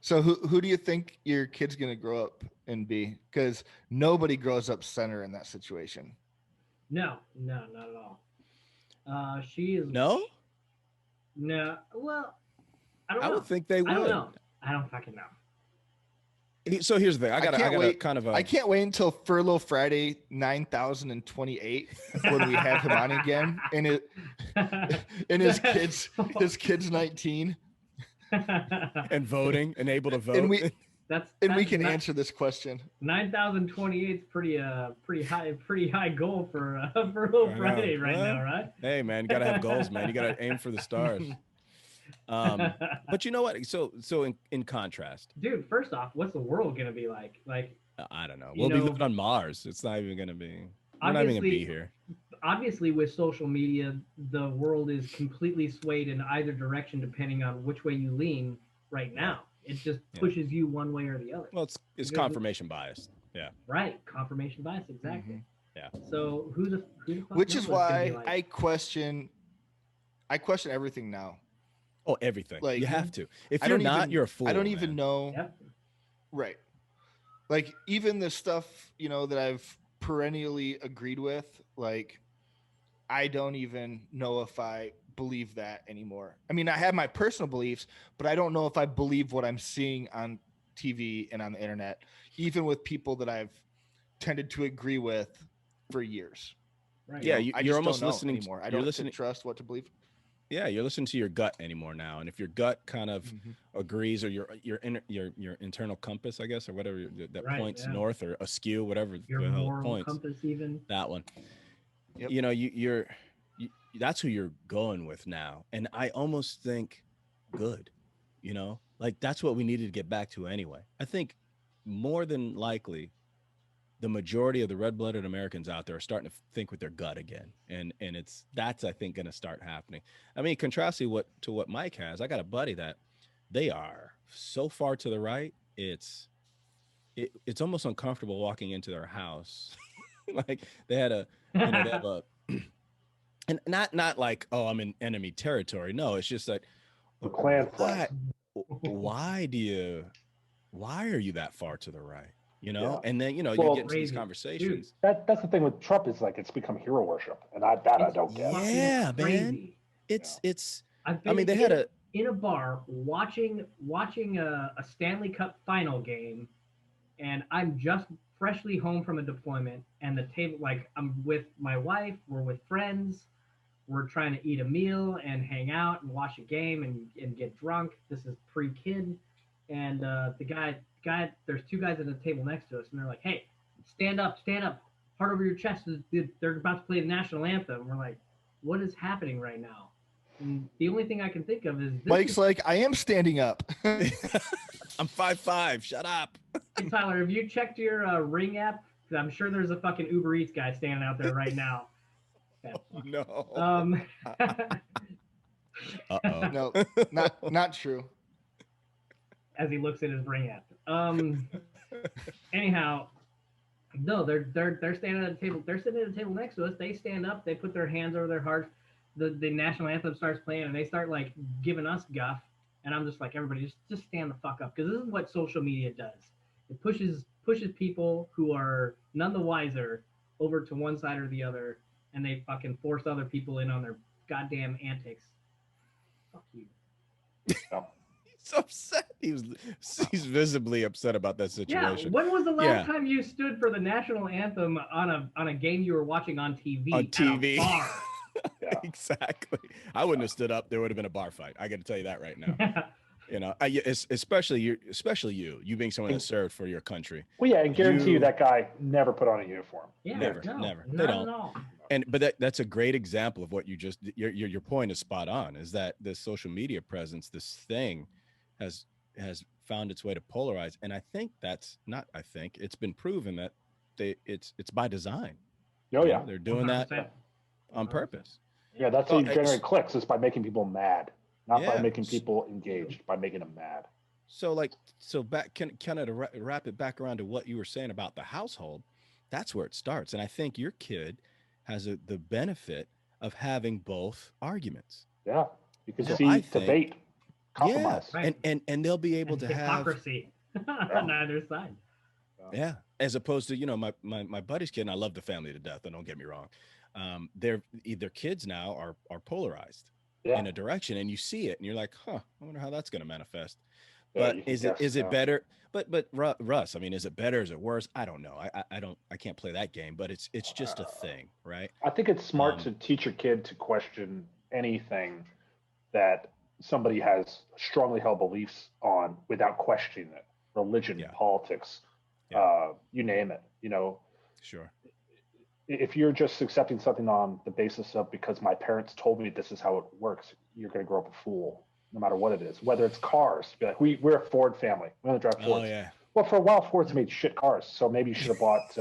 So who do you think your kid's gonna grow up and be? Because nobody grows up center in that situation. No, not at all. She is No? No. Well, I don't know. I would think they would. I don't know. I don't fucking know. So here's the thing. I gotta wait. kind of. I can't wait until Furlough Friday 9028 when we have him on again, and his kid's 19, and voting and able to vote. and we that's can answer this question. 9,028 is pretty high goal for Furlough Friday right now, right? Hey man, you gotta have goals, man. You gotta aim for the stars. But you know what? So in contrast, dude. First off, what's the world gonna be like? Like, I don't know. We'll be living on Mars. It's not even gonna be. We're not even gonna be here. Obviously, with social media, the world is completely swayed in either direction depending on which way you lean. Right now, it just pushes you one way or the other. Well, it's confirmation bias. Yeah. Right, confirmation bias, exactly. Mm-hmm. Yeah. So who the fuck Which knows is what it's gonna why be like? I question everything now. Oh, everything. Like, you have to. If I you're don't not, even- you're a fool. I don't even know. Yep. Right. Like, even the stuff, that I've perennially agreed with, like, I don't even know if I believe that anymore. I mean, I have my personal beliefs, but I don't know if I believe what I'm seeing on TV and on the internet, even with people that I've tended to agree with for years. Right. Yeah, I you're just almost don't know listening anymore. I you're don't trust what to believe. Yeah, you're listening to your gut anymore now, and if your gut kind of agrees, or your internal compass, I guess, or whatever that points north or askew, whatever Your the hell it moral points, compass, even that one. Yep. You're that's who you're going with now, and I almost think good. Like that's what we needed to get back to anyway. I think more than likely, the majority of the red-blooded Americans out there are starting to think with their gut again, and that's I think going to start happening. I mean, contrasting to what Mike has, I got a buddy that they are so far to the right, it's almost uncomfortable walking into their house. Like they have a, and not like, oh, I'm in enemy territory. No, it's just like, The clan flag. why are you that far to the right? Yeah. And then you get into these conversations. That's the thing with Trump, is like it's become hero worship, and I don't get. Yeah, man. It's. I mean, they had in a bar watching a Stanley Cup final game, and I'm just freshly home from a deployment, and the table, like, I'm with my wife, we're with friends, we're trying to eat a meal and hang out and watch a game and get drunk. This is pre-kid, and the guy, there's two guys at the table next to us, and they're like, "Hey, stand up, hard over your chest. They're about to play the national anthem." And we're like, "What is happening right now?" And the only thing I can think of is Mike's like, "I am standing up." I'm 5'5". Shut up. Hey, Tyler, have you checked your Ring app? 'Cause I'm sure there's a fucking Uber Eats guy standing out there right now. No. Uh-oh. No, not true. As he looks at his Ring app. Anyhow, no, they're standing at a table. They're sitting at a table next to us. They stand up. They put their hands over their hearts. The national anthem starts playing, and they start like giving us guff. And I'm just like, everybody just stand the fuck up, because this is what social media does. It pushes people who are none the wiser over to one side or the other, and they fucking force other people in on their goddamn antics. Fuck you. He's upset. He's visibly upset about that situation. Yeah. When was the last time you stood for the national anthem on a game you were watching on TV? On TV. At a bar? Yeah. Exactly. I wouldn't have stood up. There would have been a bar fight. I got to tell you that right now. You know, especially you being someone that served for your country. Well, yeah, and guarantee you that guy never put on a uniform. Yeah, never. They don't. At all. But that's a great example of what you just your point is spot on. Is that this social media presence, this thing, has found its way to polarize, and I think it's been proven that it's by design. Oh yeah, they're doing 100%. That on purpose. Yeah, that's how you generate clicks, is by making people mad, not by making people engaged, by making them mad. So back kind of to wrap it back around to what you were saying about the household, that's where it starts. And I think your kid has the benefit of having both arguments. Yeah, you can see debate, compromise, and they'll be able to have hypocrisy on either side. Yeah, as opposed to my buddy's kid, and I love the family to death, and don't get me wrong. Their kids now are polarized in a direction, and you see it, and you're like, I wonder how that's going to manifest. But is it better? But Russ, I mean, is it better? Is it worse? I don't know. I can't play that game, but it's just a thing, right? I think it's smart to teach your kid to question anything that somebody has strongly held beliefs on without questioning it. Religion, politics, you name it. Sure. If you're just accepting something on the basis of, because my parents told me this is how it works, you're going to grow up a fool, no matter what it is. Whether it's cars, be like, we're a Ford family. We only drive Fords. Oh yeah. Well, for a while, Fords made shit cars, so maybe you should have bought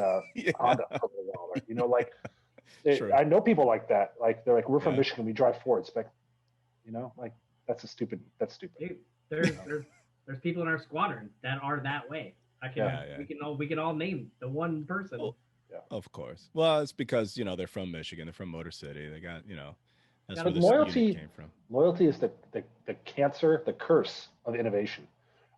Honda for a while. Right? I know people like that. Like, they're like, we're from Michigan, we drive Fords. Like, that's stupid. Dude, there's people in our squadron that are that way. We can all name the one person. Well, of course. Well, it's because they're from Michigan. They're from Motor City. They got that's where this unit came from. Loyalty is the cancer, the curse of innovation.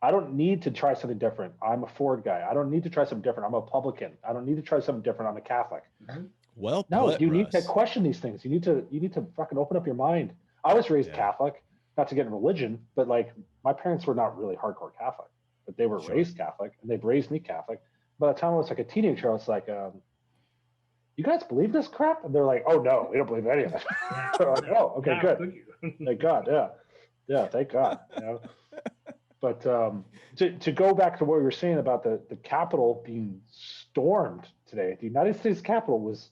I don't need to try something different. I'm a Ford guy. I don't need to try something different. I'm a Republican. I don't need to try something different. I'm a Catholic. Mm-hmm. Well, you need to question these things. You need to fucking open up your mind. I was raised Catholic, not to get in religion, but like, my parents were not really hardcore Catholic, but they were raised Catholic, and they've raised me Catholic. By the time I was like a teenager, I was like, you guys believe this crap? And they're like, oh no, we don't believe any of it. Like, oh, okay, good. Thank God. Yeah, thank God. But to go back to what we were saying about the Capitol being stormed today, the United States Capitol was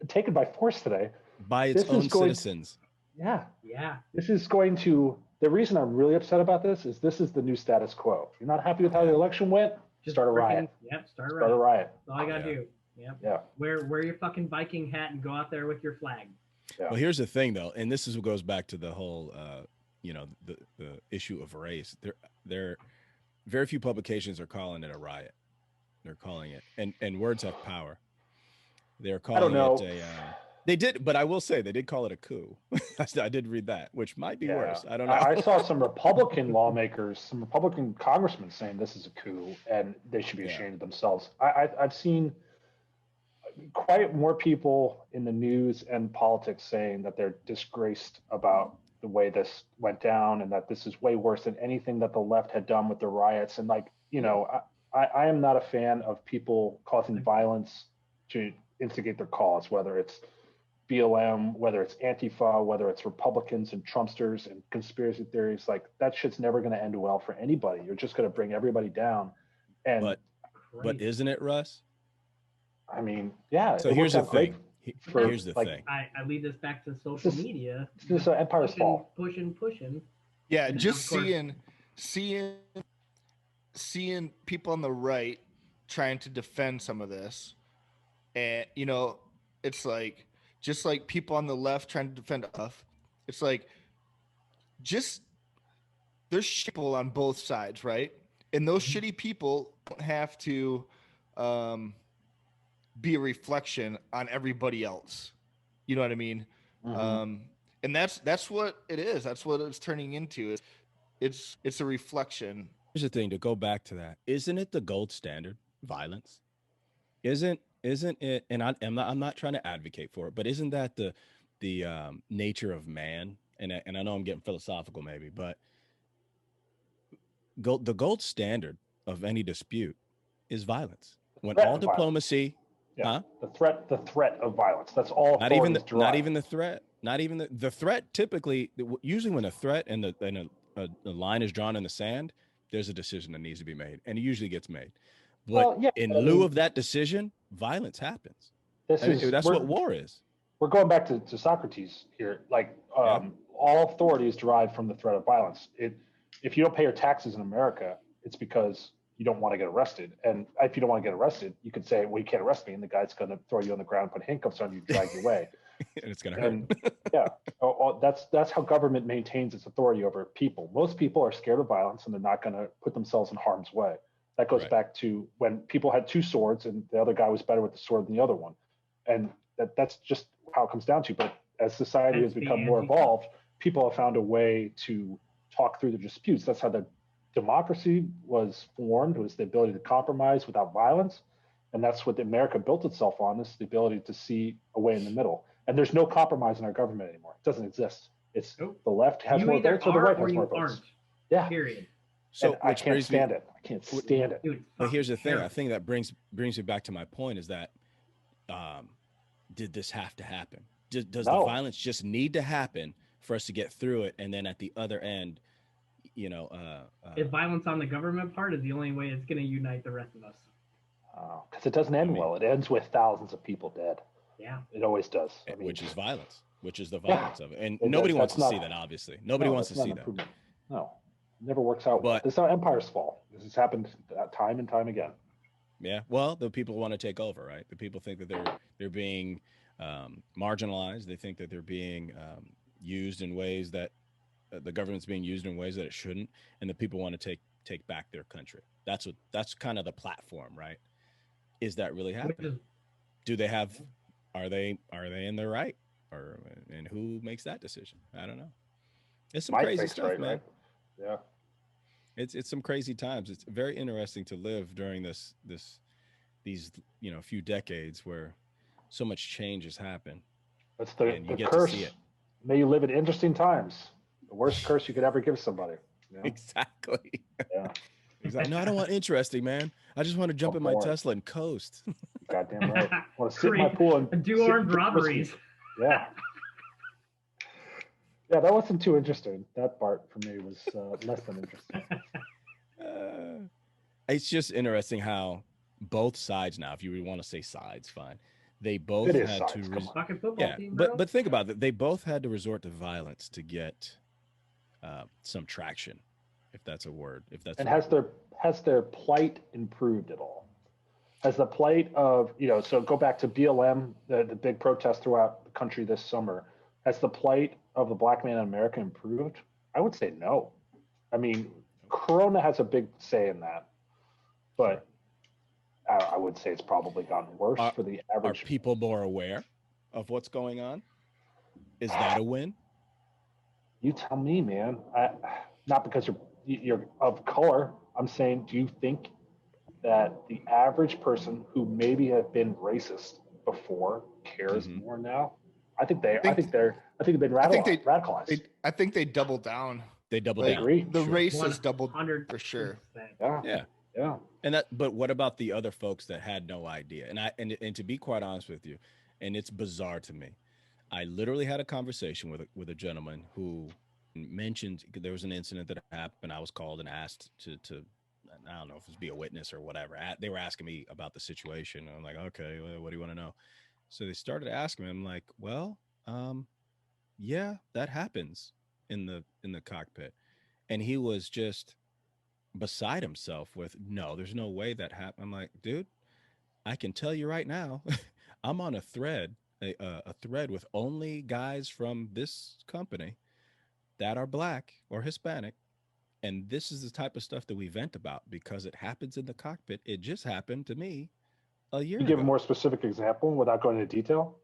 taken by force today. By its own citizens. Yeah. This is going to, the reason I'm really upset about this is the new status quo. You're not happy with how the election went? Start a riot. Start a riot. That's all I gotta do. Yeah. Wear your fucking Viking hat and go out there with your flag. Yeah. Well, here's the thing, though, and this is what goes back to the whole, the issue of race. There, very few publications are calling it a riot. They're calling it, and words have power. They're calling it they did, but I will say they did call it a coup. I did read that, which might be worse. I don't know. I saw some Republican lawmakers, some Republican congressmen saying this is a coup and they should be ashamed of themselves. I've seen quite more people in the news and politics saying that they're disgraced about the way this went down, and that this is way worse than anything that the left had done with the riots. And I am not a fan of people causing violence to instigate their cause, whether it's BLM, whether it's Antifa, whether it's Republicans and Trumpsters and conspiracy theories. Like, that shit's never going to end well for anybody. You're just going to bring everybody down. And but isn't it, Russ? I mean, yeah. So here's the thing. Here's the thing. I lead this back to social media. It's just Empire's fall. Pushing. Yeah, just seeing people on the right trying to defend some of this, and it's like, just like people on the left trying to defend us. It's like, there's people on both sides, right? And those shitty people don't have to be a reflection on everybody else. You know what I mean? Mm-hmm. And that's what it is. That's what it's turning into. it's a reflection. Here's the thing, to go back to that. Isn't it the gold standard, violence? Isn't it, and I'm not trying to advocate for it, but isn't that the nature of man? And I know I'm getting philosophical maybe, but the gold standard of any dispute is violence. When Threat all of violence. diplomacy, Yeah. The threat of violence. That's all. not even the threat, not even the threat. Typically, usually when a threat and a line is drawn in the sand, there's a decision that needs to be made, and it usually gets made. But in lieu of that decision, violence happens. That's what war is. We're going back to Socrates here. Like all authority is derived from the threat of violence. If you don't pay your taxes in America, it's because you don't want to get arrested. And if you don't want to get arrested, you could say, well, you can't arrest me. And the guy's going to throw you on the ground, put handcuffs on you, drag you away. And it's going to hurt. That's how government maintains its authority over people. Most people are scared of violence and they're not going to put themselves in harm's way. That goes back to when people had two swords and the other guy was better with the sword than the other one. And that's just how it comes down to. But as society has become more evolved, people have found a way to talk through the disputes. That's how the democracy was formed, was the ability to compromise without violence. And that's what America built itself on, is the ability to see a way in the middle. And there's no compromise in our government anymore. It doesn't exist. It's the left has more votes or the right has more votes. Yeah. Period. So I can't stand it. I can't stand it. Dude, but here's the thing. I think that brings me back to my point, is that did this have to happen? Does the violence just need to happen for us to get through it? And then at the other end, if violence on the government part is the only way it's going to unite the rest of us. Because it doesn't end well. It ends with thousands of people dead. Yeah. It always does. Which is violence, which is the violence of it. And nobody wants to see that, obviously. Nobody wants to see that. No, it never works out. But it's not empire's fault. This has happened time and time again. Yeah. Well, the people want to take over, right? The people think that they're being marginalized. They think that they're being used in ways that the government's being used in ways that it shouldn't, and the people want to take back their country. That's kind of the platform, right? Is that really happening? Are they in the right, and who makes that decision? I don't know. It's some crazy stuff, man. Right? Yeah. It's some crazy times. It's very interesting to live during these few decades where so much change has happened. That's the curse. To see it. May you live in interesting times. The worst curse you could ever give somebody. You know? Exactly. Yeah. Exactly. No, I don't want interesting, man. I just want to jump in my Tesla and coast. Goddamn right. I want to sit in my pool and do armed robberies. Yeah. Yeah, that wasn't too interesting. That part for me was less than interesting. It's just interesting how both sides now, if you want to say sides, fine. They both had to but think about it. They both had to resort to violence to get some traction, if that's a word. Has their plight improved at all? Has the plight of, so go back to BLM, the big protest throughout the country this summer. Has the plight of the black man in America improved? I would say no. I mean, Corona has a big say in that, but I would say it's probably gotten worse for the average. Are people more aware of what's going on? Is that a win? You tell me, man. Not because you're of color. I'm saying, do you think that the average person who maybe have been racist before cares more now? I think they've been radicalized. I think they doubled down. They doubled down. Agree. The race has doubled for sure. Yeah. But what about the other folks that had no idea? And to be quite honest with you, and it's bizarre to me, I literally had a conversation with a gentleman who mentioned there was an incident that happened. I was called and asked to I don't know if it was be a witness or whatever. They were asking me about the situation. I'm like, okay, well, what do you want to know? So they started asking me. I'm like, well, yeah, that happens in the cockpit. And he was just beside himself with, no, there's no way that happened. I'm like, dude, I can tell you right now, I'm on a thread with only guys from this company that are black or Hispanic. And this is the type of stuff that we vent about because it happens in the cockpit. It just happened to me a year ago. You give a more specific example without going into detail?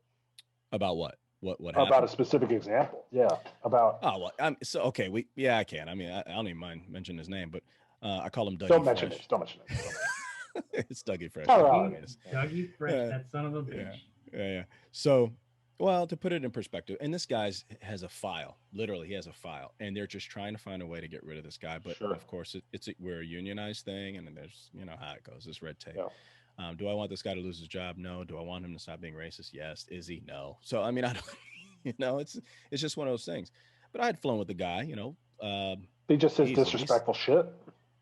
About what? What About happened? a specific example. Yeah. About. Oh well, okay. I can. I mean, I don't even mind mentioning his name, but I call him Dougie Don't mention Fresh. it. Don't mention it. It's Dougie Fresh. Oh, Yeah, wow. I mean, Dougie Fresh, that son of a bitch. yeah. So, well, to put it in perspective, and this guy's has a file. Literally, he has a file, and they're just trying to find a way to get rid of this guy. But Sure. of course, we're a unionized thing, and then there's how it goes. This red tape. Yeah. Do I want this guy to lose his job? No. Do I want him to stop being racist? Yes. Is he? No. So I mean, I don't. It's just one of those things. But I had flown with the guy. He just says easily. disrespectful shit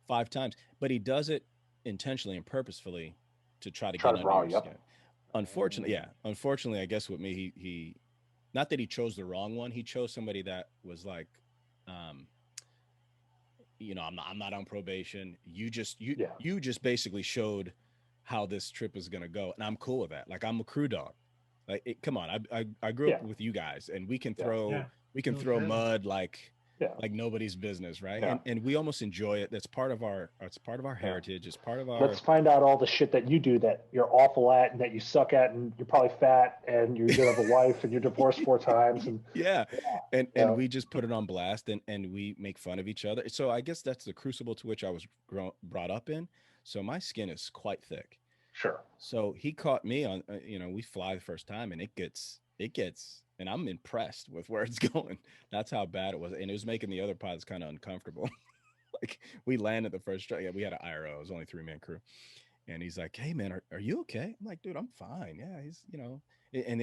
5 times, but he does it intentionally and purposefully to try to Try get to under rile your you up. skin. Unfortunately, I guess with me, he not that he chose the wrong one. He chose somebody that was like, I'm not on probation. You just basically showed how this trip is gonna go, and I'm cool with that. Like, I'm a crew dog. Like, come on, I grew up with you guys, and we can throw mud like nobody's business, right? Yeah. And we almost enjoy it. That's part of our heritage. It's part of our. Let's find out all the shit that you do that you're awful at and that you suck at, and you're probably fat and you don't have a wife and you're divorced 4 times. And and we just put it on blast and we make fun of each other. So I guess that's the crucible to which I was brought up in. So my skin is quite thick. Sure. So he caught me on, we fly the first time, and it gets, and I'm impressed with where it's going. That's how bad it was. And it was making the other pilots kind of uncomfortable. Like, we landed the first strike. Yeah, we had an IRO. It was only 3-man crew. And he's like, "Hey man, are you okay?" I'm like, "Dude, I'm fine." Yeah. He's,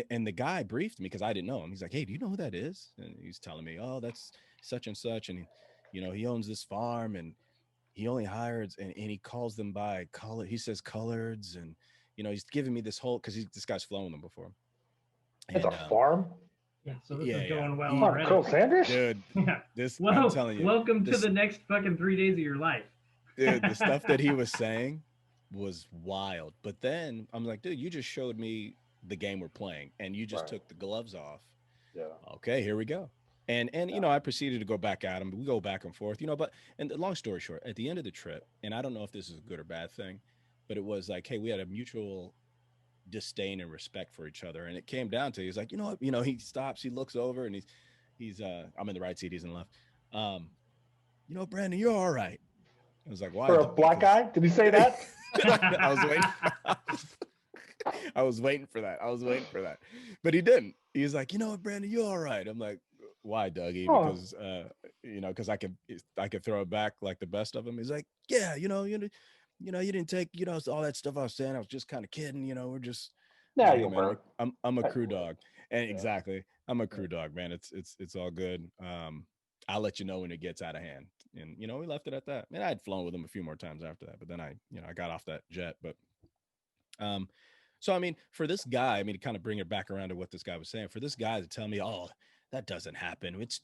and the guy briefed me because I didn't know him. He's like, "Hey, do you know who that is?" And he's telling me, "Oh, that's such and such. And, he owns this farm, and he only hires, and he calls them by color. He says coloreds, and, he's giving me this whole, because this guy's flown them before. It's a farm? Yeah, so this is going well Oh, already. Colonel Sanders? Dude, Yeah. I'm telling you. Welcome to the next fucking 3 days of your life. Dude, the stuff that he was saying was wild. But then I'm like, dude, you just showed me the game we're playing, and you just took the gloves off. Yeah. Okay, here we go. And I proceeded to go back at him. We go back and forth, but, and the long story short, at the end of the trip, and I don't know if this is a good or bad thing, but it was like, hey, we had a mutual disdain and respect for each other. And it came down to, he's like, he stops, he looks over, and he's I'm in the right seat, he's in the left. Brandon, you're all right. I was like, why? For a black guy? Did he say that? I was waiting for that. But he didn't. He was like, Brandon, you're all right. I'm like, why, Dougie? Because because I could throw it back like the best of them. He's like, yeah, you didn't take all that stuff I was saying. I was just kind of kidding. We're just. Yeah, hey, man, I'm a crew dog, and exactly, I'm a crew dog, man. It's all good. I'll let you know when it gets out of hand. And we left it at that. And I had flown with him a few more times after that, but then I got off that jet. But so I mean, for this guy, to kind of bring it back around to what this guy was saying, for this guy to tell me, oh, that doesn't happen. It's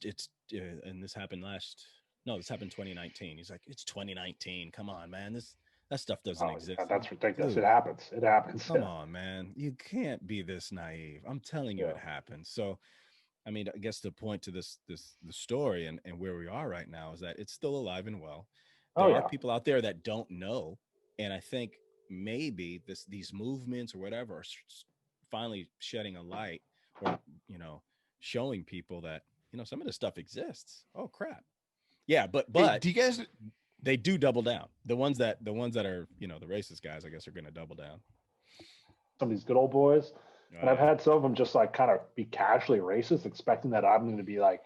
and this happened this happened 2019. He's like, it's 2019. Come on, man. That stuff doesn't exist. That's ridiculous. Dude, it happens. Come on, man. You can't be this naive. I'm telling you, it happens. So, I guess the point to the story and where we are right now is that it's still alive and well. There are people out there that don't know. And I think maybe these movements or whatever are finally shedding a light, or, showing people that, some of this stuff exists. Oh, crap. Yeah. But Hey, do you guys, they do double down. The ones that are, the racist guys, I guess, are going to double down. Some of these good old boys. And I've had some of them just like kind of be casually racist, expecting that I'm going to be like,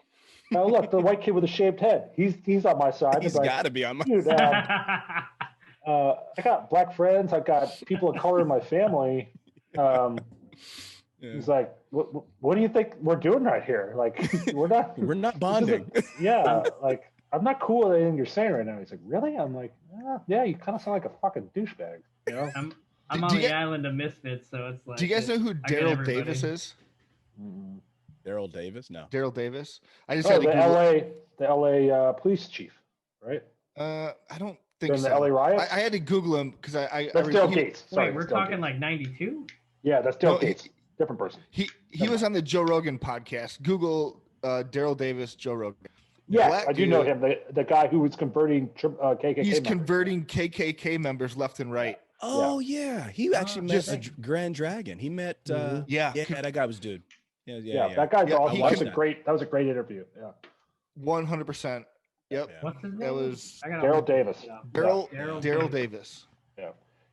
oh, look, the white kid with a shaved head. He's on my side. He's got to be on my side. I got black friends. I've got people of color in my family. He's like, what do you think we're doing right here? Like, we're not bonding. Like, I'm not cool with anything you're saying right now. He's like, really? I'm like, yeah, you kind of sound like a fucking douchebag. I'm on the island of misfits, so it's like. Do you guys know who Daryl Davis is? Daryl Davis? No. Daryl Davis. I just had the LA police chief, right? I don't think so. The LA riots. I had to Google him because That's Dale Gates. Wait, we're talking like 92? Yeah, that's Dale Gates. Different person. He was on the Joe Rogan podcast. Google Daryl Davis, Joe Rogan. Yeah, I do know him. The guy who was converting KKK. He's converting KKK members left and right. Oh yeah, he actually met Grand Dragon. He met that guy was dude. Yeah. That guy's Yeah, awesome. he That was a great interview. Yeah. 100%. Yep. Yeah. What's his name? That was I gotta Daryl look this Davis. up. Daryl Davis. Yeah.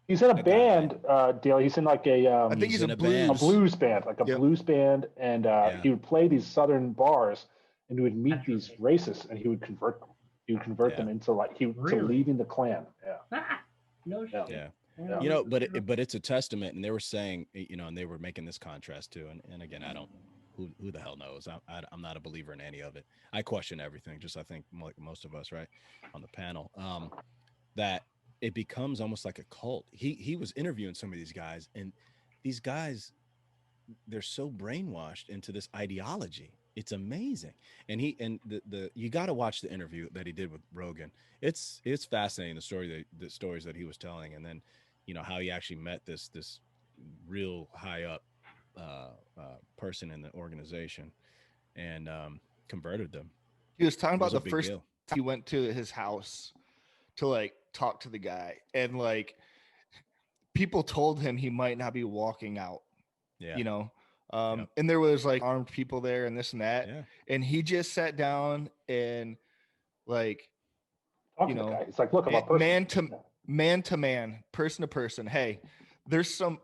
He's in a That guy. band, Daley. He's in like a I think he's in a a band. a blues. blues band, like a Yep. blues band, and he would play these southern bars, and he would meet these racists, and he would convert them. He would convert them into to Really? leaving the Klan. Yeah. Ah, no shit. Yeah. Yeah. You know, but it's a testament, and they were saying, you know, and they were making this contrast too. And again, I don't, who the hell knows? I'm not a believer in any of it. I question everything. Just I think like most of us, right, on the panel, that it becomes almost like a cult. He was interviewing some of these guys, and these guys, they're so brainwashed into this ideology. It's amazing. And the you got to watch the interview that he did with Rogan. It's fascinating, the stories that he was telling, and then, you know, how he actually met this real high up person in the organization and converted them. He was talking It was about a the big first deal. he went to his house to like talk to the guy, and like people told him he might not be walking out. Yeah. You know, Yep. and there was like armed people there and this and that, Yeah. and he just sat down and like, Talk you to the know, guy. It's like, look, I'm a person. man to man, person to person. Hey, there's some.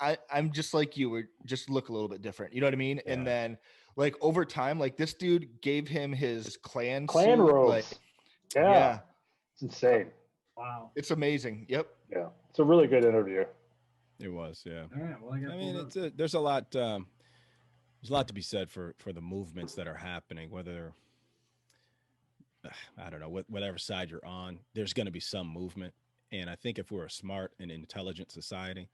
I'm just like you. Or just look a little bit different. You know what I mean? Yeah. And then like over time, like this dude gave him his clan Clan suit, robes. like, Yeah. It's insane. Wow. it's amazing. Yep. Yeah. It's a really good interview. It was. Yeah. All right. Well, I mean, there's a lot. There's a lot to be said for the movements that are happening. Whether I don't know whatever side you're on, there's going to be some movement. And I think if we're a smart and intelligent society,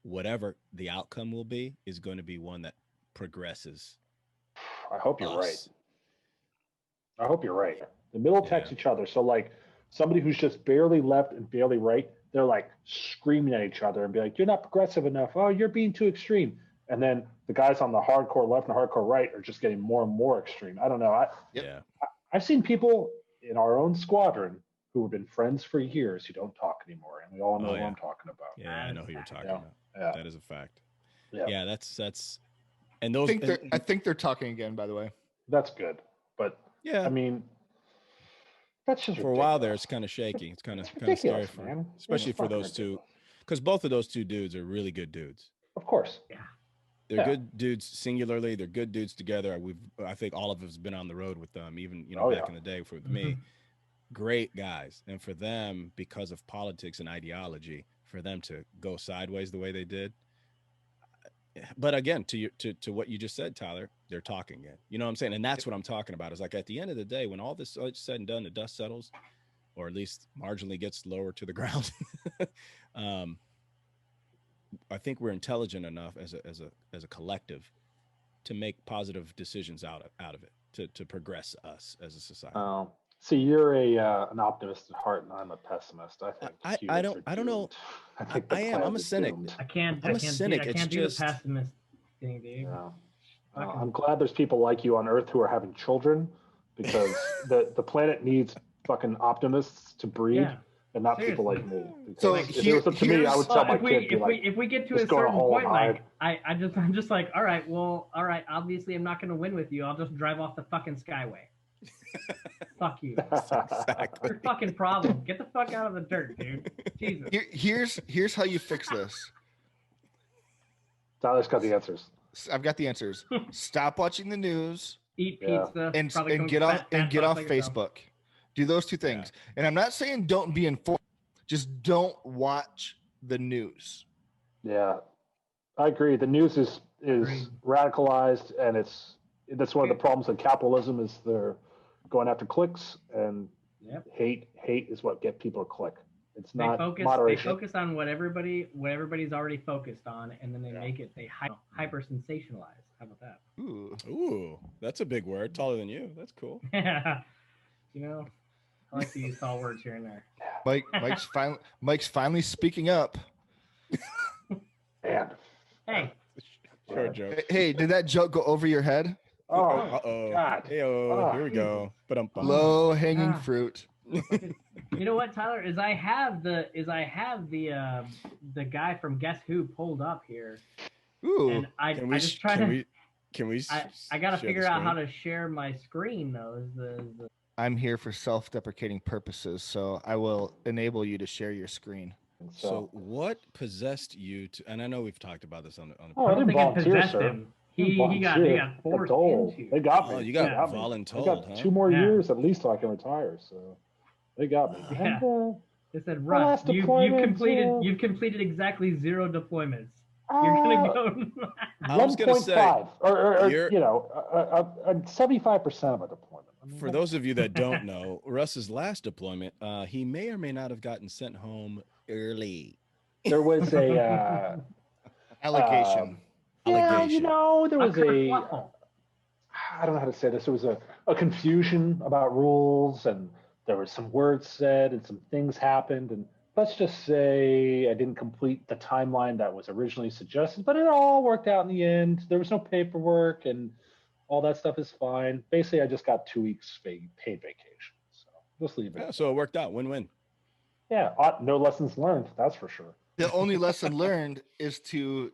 whatever the outcome will be is going to be one that progresses. I hope you're us. right. I hope you're right. The middle text each other. So like somebody who's just barely left and barely right, they're like screaming at each other and be like, "You're not progressive enough. Oh, you're being too extreme." And then the guys on the hardcore left and hardcore right are just getting more and more extreme. I don't know. I've seen people in our own squadron who have been friends for years who don't talk anymore, and we all know who I'm talking about. Yeah, I know who you're talking about. Yeah. That is a fact. Yeah. That's and those. I think they're talking again. By the way, that's good. But yeah, I mean, that's just for a while there, it's kind of shaky. It's kind of scary, especially for those two, because both of those two dudes are really good dudes. Of course. Yeah. They're good dudes singularly. They're good dudes together. I think all of us have been on the road with them, even back in the day with me. Great guys, and for them, because of politics and ideology, for them to go sideways the way they did. But again, to what you just said, Tyler, they're talking again. You know what I'm saying? And that's what I'm talking about. Is like at the end of the day, when all this is said and done, the dust settles, or at least marginally gets lower to the ground. I think we're intelligent enough as a collective to make positive decisions out of it to progress us as a society. See, you're an optimist at heart, and I'm a pessimist. I think I don't know. I am. I'm a cynic. I'm a cynic. I can't do the pessimist thing, dude. Yeah. I'm glad there's people like you on Earth who are having children, because the planet needs fucking optimists to breed. Yeah. And not people like me. So if it was up to me, I would tell my kid, if we get to a certain point, like I'm just like, all right, obviously I'm not gonna win with you. I'll just drive off the fucking Skyway. Fuck you. Exactly. Your fucking problem. Get the fuck out of the dirt, dude. Jesus. Here's how you fix this. Tyler's got the answers. I've got the answers. Stop watching the news. Eat pizza. And get off Facebook. Do those two things. Yeah. And I'm not saying don't be informed. Just don't watch the news. Yeah, I agree. The news is radicalized, and that's one of the problems of capitalism is they're going after clicks, and hate is what get people to click. It's not moderation. They focus on what everybody's already focused on, and then they make it hyper sensationalize. How about that? Ooh, that's a big word. Taller than you. That's cool. Yeah. I like to use tall words here and there. Mike's finally speaking up. Man. Hey. Sure joke. Hey, did that joke go over your head? Oh, God. Hey-oh, here we go. Low hanging fruit. You know what, Tyler? I have the guy from Guess Who pulled up here. Ooh. And I Can we? I got to share the figure out how screen? to share my screen though. Is the I'm here for self-deprecating purposes, so I will enable you to share your screen. So, what possessed you to? And I know we've talked about this on the. Oh, I I don't didn't think it volunteer, possessed sir. him. He got forced told. into. They got me. Oh, you They got me. I voluntold, got huh? 2 more Yeah. years at least till I can retire. So they got me. Yeah. And, They said, my Russ, last you've deployment, completed exactly 0 deployments. You're gonna go. I was gonna say, 1.5, or you're- 75% of a deployment. I mean, For those of you that don't know, Russ's last deployment, he may or may not have gotten sent home early. there was a Allegation. Allegation. there was kerfluffle. I don't know how to say this. There was a confusion about rules, and there was some words said, and some things happened, and let's just say I didn't complete the timeline that was originally suggested, but it all worked out in the end. There was no paperwork, and all that stuff is fine. Basically, I just got 2 weeks paid vacation, so just leave it. Yeah, so it worked out. Win-win. Yeah, no lessons learned. That's for sure. The only lesson learned is to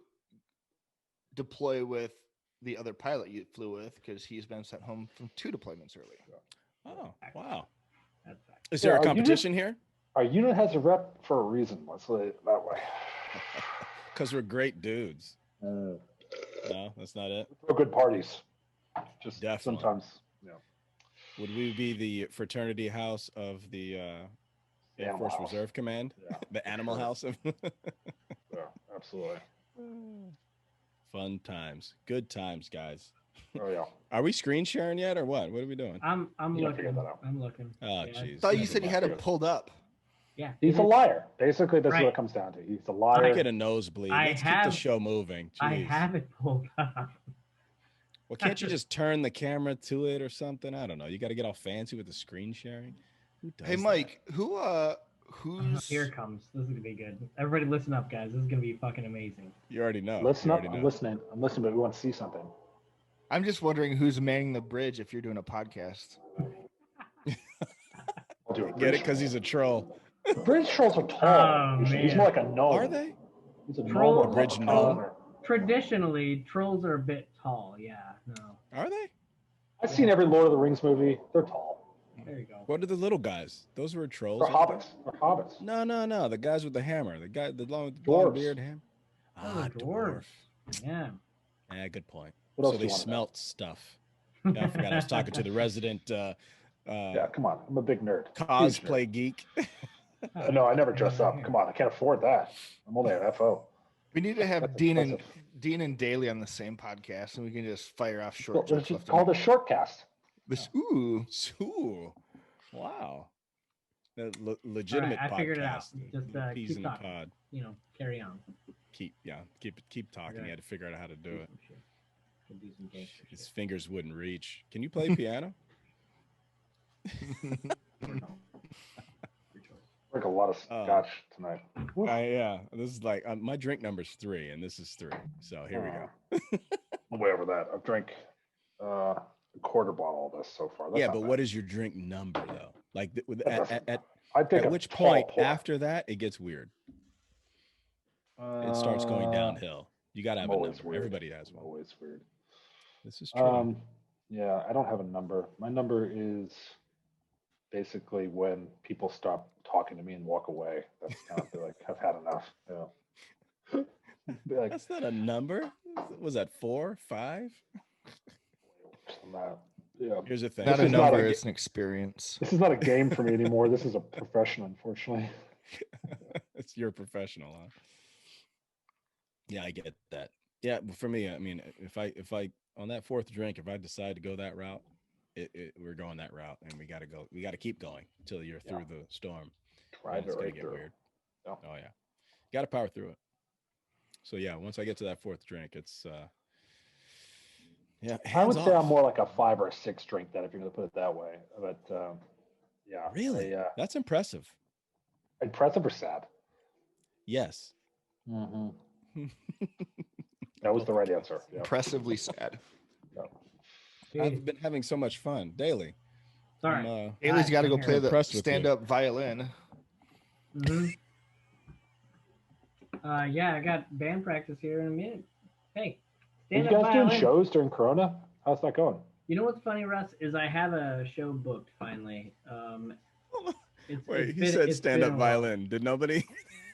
deploy with the other pilot you flew with, because he's been sent home from 2 deployments early. Oh, wow. That's fact. Is there a our competition here? Our unit has a rep for a reason. Let's say it that way. Because we're great dudes. Uh, No, that's not it. throw good parties. Just Definitely. sometimes, Would we be the fraternity house of the Air Animal Force house. Reserve Command? Yeah, The for animal sure. house of Yeah, absolutely. fun times. Good times, guys. Oh yeah. Are we screen sharing yet or what? What are we doing? I'm You gotta figure looking. that out. I'm looking. Oh, Yeah, jeez. I thought you Never said you mind. had it pulled up. Yeah. He's it a is. liar. Basically, that's what Right. it comes down to. He's a I liar. get a nosebleed. I Let's keep have- the show moving. I Jeez. have it pulled up. Well, can't you just turn the camera to it or something? I don't know. You got to get all fancy with the screen sharing. Who does Hey, that? Mike, who's Here it comes. This is gonna be good. Everybody, listen up, guys. This is gonna be fucking amazing. You already know. Listen You up. already I'm know. listening. I'm listening, but we want to see something. I'm just wondering who's manning the bridge if you're doing a podcast. I'll do a Get bridge it? Because troll. he's a troll. Bridge trolls are tall. Oh, He's man. more like a gnome. Are they? He's a Troll- gnome. Bridge Like a gnome? taller. Traditionally, trolls are a bit tall. Yeah. No. Are they? I've seen every Lord of the Rings movie. They're tall. There you go. What are the little guys? Those were trolls. They're aren't they? hobbits. They're hobbits. No. The guys with the hammer. The guy, the long Dwarves. beard hammer. Oh, the dwarves. Yeah. Yeah, good point. What else So do they you want to know? smelt stuff. Yeah, I forgot I was talking to the resident Yeah, come on. I'm a big nerd. Huge cosplay geek. nerd. No, I never dress up. Come on, I can't afford that. I'm only an FO. We need to have That's Dean expensive. and Daley on the same podcast, and we can just fire off Well, short jokes. it's left and called a right. shortcast. This, ooh, Ooh, wow. Legitimate I figured it out. podcast. Just, Peas keep in the talking. pod. Carry on. Keep talking. Okay. You had to figure out how to do it. Can do some gangster His shit. fingers wouldn't reach. Can you play piano? Drink a lot of scotch tonight. Yeah. This is like my drink number's 3, and this is 3. So here we go. I'm way over that. I've drank a quarter bottle of this so far. That's Yeah, not but bad. what is your drink number though? Like I'd take at a which tall point pour. after that it gets weird. It starts going downhill. You gotta have I'm a always number. weird. Everybody has one. Always weird. This is true. Yeah, I don't have a number. My number is basically when people stop talking to me and walk away. That's kind of like I've had enough. Yeah. Be like, That's not a number. Was that 4, 5? I'm not- yeah. Here's the thing. not This a is not number, a- it's an experience. This is not a game for me anymore. This is a profession, unfortunately. It's your professional, huh? Yeah, I get that. Yeah, but for me, I mean, if I on that 4th drink, if I decide to go that route, we're going that route, and we got to keep going until you're through the storm. Drive It's it gonna right get through. weird. Yeah. Oh yeah, got to power through it. So yeah, once I get to that 4th drink, it's yeah. I would hands say off. I'm more like a 5 or a 6 drink that if you're going to put it that way. But yeah. Really. That's impressive. Impressive or sad? Yes. Mm-hmm. That was the right answer. Yeah. Impressively sad. I've been having so much fun. Daily. Sorry. Haley's got to go I'm play the impressed with you. stand-up violin. Mm-hmm. Yeah, I got band practice here in a minute. Hey, you Stand-up guys doing violin. shows during Corona? How's that going? You know what's funny, Russ, is I have a show booked finally. Wait, he it's said been stand-up a while. violin. Did nobody?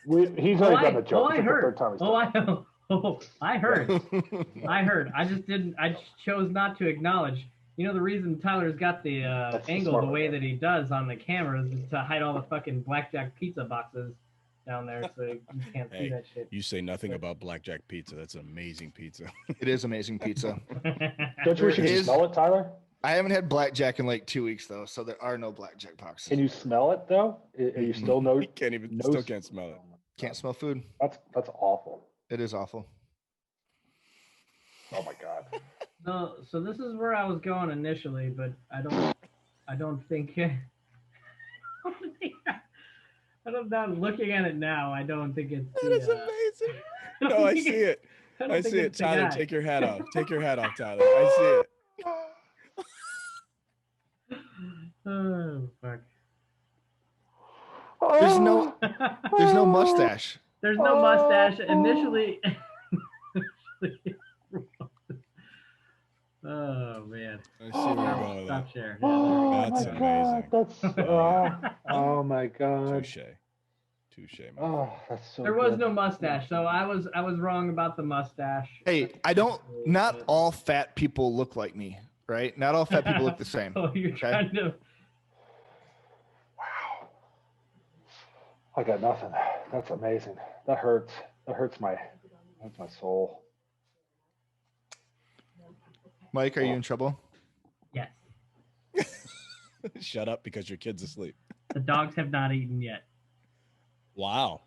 He's already done the joke. I It's like the heard. third time he's done it. I heard. I heard. I just didn't. I chose not to acknowledge. You know the reason Tyler's got the That's the angle smart the way way. that he does on the camera is to hide all the fucking blackjack pizza boxes down there, so you can't see Hey, that shit. you say nothing about blackjack pizza. That's an amazing pizza. It is amazing pizza. Don't you wish you could Is- smell it, Tyler? I haven't had blackjack in like 2 weeks though, so there are no blackjack boxes. Can you smell it though? Are you still no? You can't even. no- Still can't smell it. Can't smell food. That's awful. It is awful. Oh my god. So this is where I was going initially, but I don't think. Now looking at it now, I don't think it's. That is amazing. No, I see it. I see it. Tyler, take your hat off. Take your hat off, Tyler. I see it. Oh fuck. There's no mustache. There's no mustache. Initially. Oh man. I see where you're going with Stop that. share. Oh That's my god. That's oh my god. Touche, man. Oh, that's so. There was good. no mustache, so I was wrong about the mustache. Hey, not all fat people look like me, right? Not all fat people look the same. Oh, you're trying to. Wow. I got nothing. That's amazing. That hurts. That hurts my soul. Mike, are you in trouble? Yes. Shut up because your kid's asleep. The dogs have not eaten yet. Wow.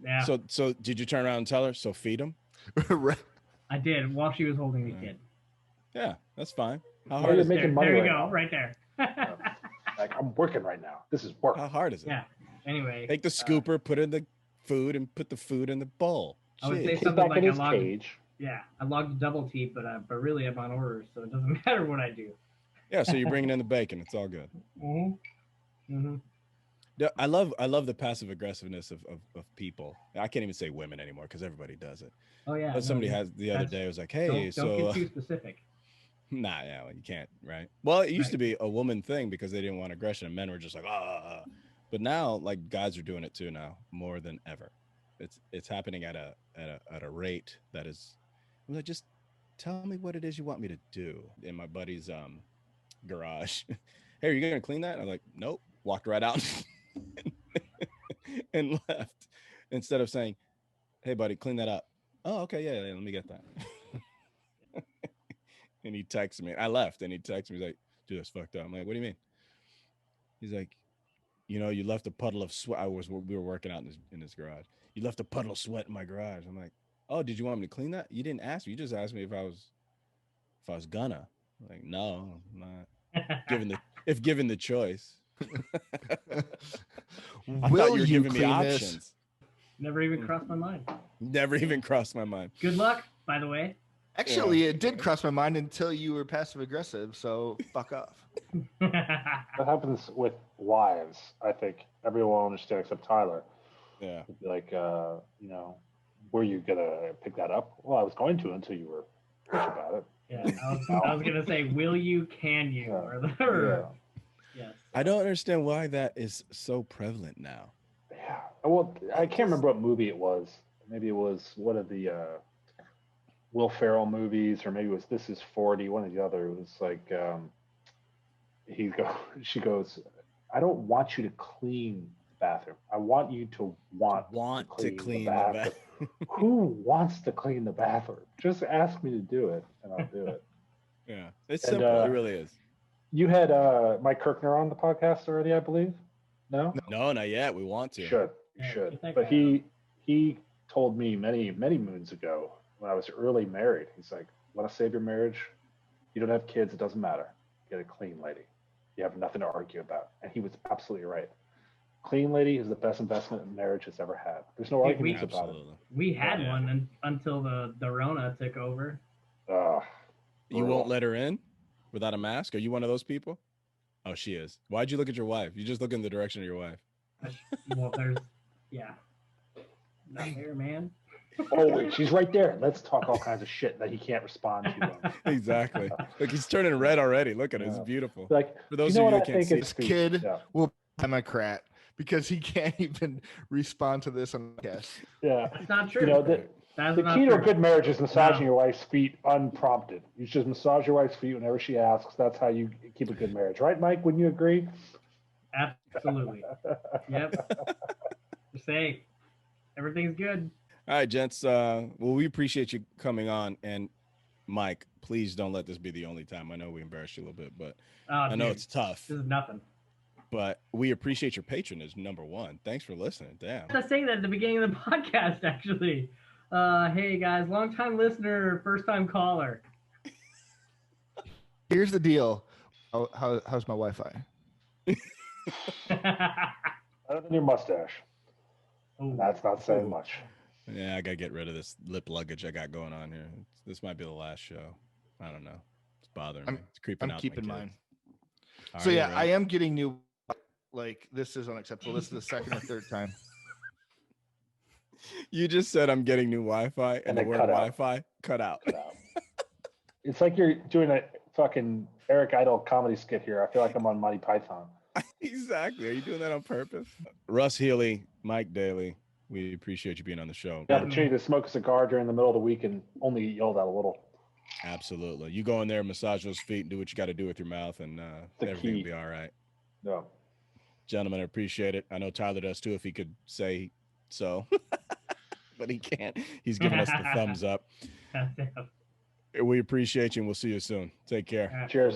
Yeah. So did you turn around and tell her? So feed him? Right. I did while she was holding the kid. Yeah, that's fine. How Well, hard you're is it? making money There you right go, now. right there. Like I'm working right now. This is work. How hard is it? Yeah. Anyway. Take the scooper, put in the food, and put the food in the bowl. I would say Jeez. He's something back like in I his logged. cage. Yeah, I logged a double T, but really I'm on orders, so it doesn't matter what I do. Yeah, so you're bringing in the bacon. It's all good. Mm-hmm. Yeah, I love the passive aggressiveness of people. I can't even say women anymore because everybody does it. Oh yeah. But somebody no, has the other that's- day was like, hey, don't get too specific. nah, yeah, well, you can't, right? Well, it used to be a woman thing because they didn't want aggression, and men were just like, ah. But now, like, guys are doing it too now, more than ever. It's happening at a rate that is. I'm like, just tell me what it is you want me to do. In my buddy's garage, hey, are you gonna clean that? I'm like, nope. Walked right out and left instead of saying, hey, buddy, clean that up. Oh, okay, yeah, let me get that. And he texts me. I left, and he texts me. He's like, dude, that's fucked up. I'm like, what do you mean? He's like, you know, you left a puddle of sweat. We were working out in his garage. You left a puddle of sweat in my garage. I'm like, oh, did you want me to clean that? You didn't ask me. You just asked me if I was gonna. I'm like, no, I'm not. Given the choice. I thought Will you were you giving me clean this? options. Never even crossed my mind. Never even crossed my mind. Good luck, by the way. Actually, it did cross my mind until you were passive aggressive. So fuck off. That happens with wives. I think everyone will understand except Tyler. Yeah. It'd be like, you know, were you gonna pick that up? Well, I was going to until you were bitch about it. Yeah, I was gonna say, will you? Can you? Or yes. I don't understand why that is so prevalent now. Yeah. Well, I can't remember what movie it was. Maybe it was one of the Will Ferrell movies, or maybe it was This Is 40, one of the other. It was like she goes, I don't want you to clean the bathroom. I want you to want To clean the bathroom. bathroom. Who wants to clean the bathroom? Just ask me to do it, and I'll do it. Yeah. It's And, simple. It really is. You had Mike Kirkner on the podcast already, I believe. No, No, not yet. We want to. you should. You Yeah, should. get that But guy he told me many moons ago when I was early married. He's like, "Want to save your marriage? You don't have kids. It doesn't matter. Get a clean lady. You have nothing to argue about." And he was absolutely right. Clean lady is the best investment a marriage has ever had. There's no Hey, arguments about it. Absolutely. We had Yeah. one until the Rona took over. You won't let her in without a mask? Are you one of those people? Oh, she is. Why'd you look at your wife? You just look in the direction of your wife. Well, there's, yeah. Not here, man. Oh, wait, she's right there. Let's talk all kinds of shit that he can't respond to. Exactly. Look, he's turning red already. Look at it. It's Yeah. beautiful. Like, For those you know of you what who I can't think see, it's This kid Yeah. will be a Democrat because he can't even respond to this on the podcast. Yeah. It's not true. You know, the That's the not key to a true. good marriage is massaging No. your wife's feet unprompted. You just massage your wife's feet whenever she asks. That's how you keep a good marriage, right, Mike? Wouldn't you agree? Absolutely. Yep. You're safe. Everything's good. all right, gents. Well, we appreciate you coming on. And Mike, please don't let this be the only time. I know we embarrassed you a little bit, but Oh, I know dude, it's tough. This is nothing. But we appreciate your patronage, number one. Thanks for listening. Damn. I was saying that at the beginning of the podcast, actually. Hey guys, long time listener, first time caller. Here's the deal. How's my Wi-Fi? Other than your mustache. Oh, That's not saying Ooh. much. Yeah, I gotta get rid of this lip luggage I got going on here. This might be the last show. I don't know. It's bothering me. It's creeping I'm out. keeping my mine. kids. So Are you yeah, I really? am getting new. Like this is unacceptable. This is the second or third time. You just said I'm getting new Wi-Fi, and And the then word cut out. Wi-Fi cut out. It's like you're doing a fucking Eric Idle comedy skit here. I feel like I'm on Monty Python. Exactly. Are you doing that on purpose? Russ Healy, Mike Daley, we appreciate you being on the show. The opportunity to smoke a cigar during the middle of the week and only get yelled at a little. Absolutely. You go in there, massage those feet, and do what you got to do with your mouth, and The everything will key. be all right. No. Gentlemen, I appreciate it. I know Tyler does too, if he could say so, but he can't. He's giving us the thumbs up. We appreciate you, and we'll see you soon. Take care. Cheers.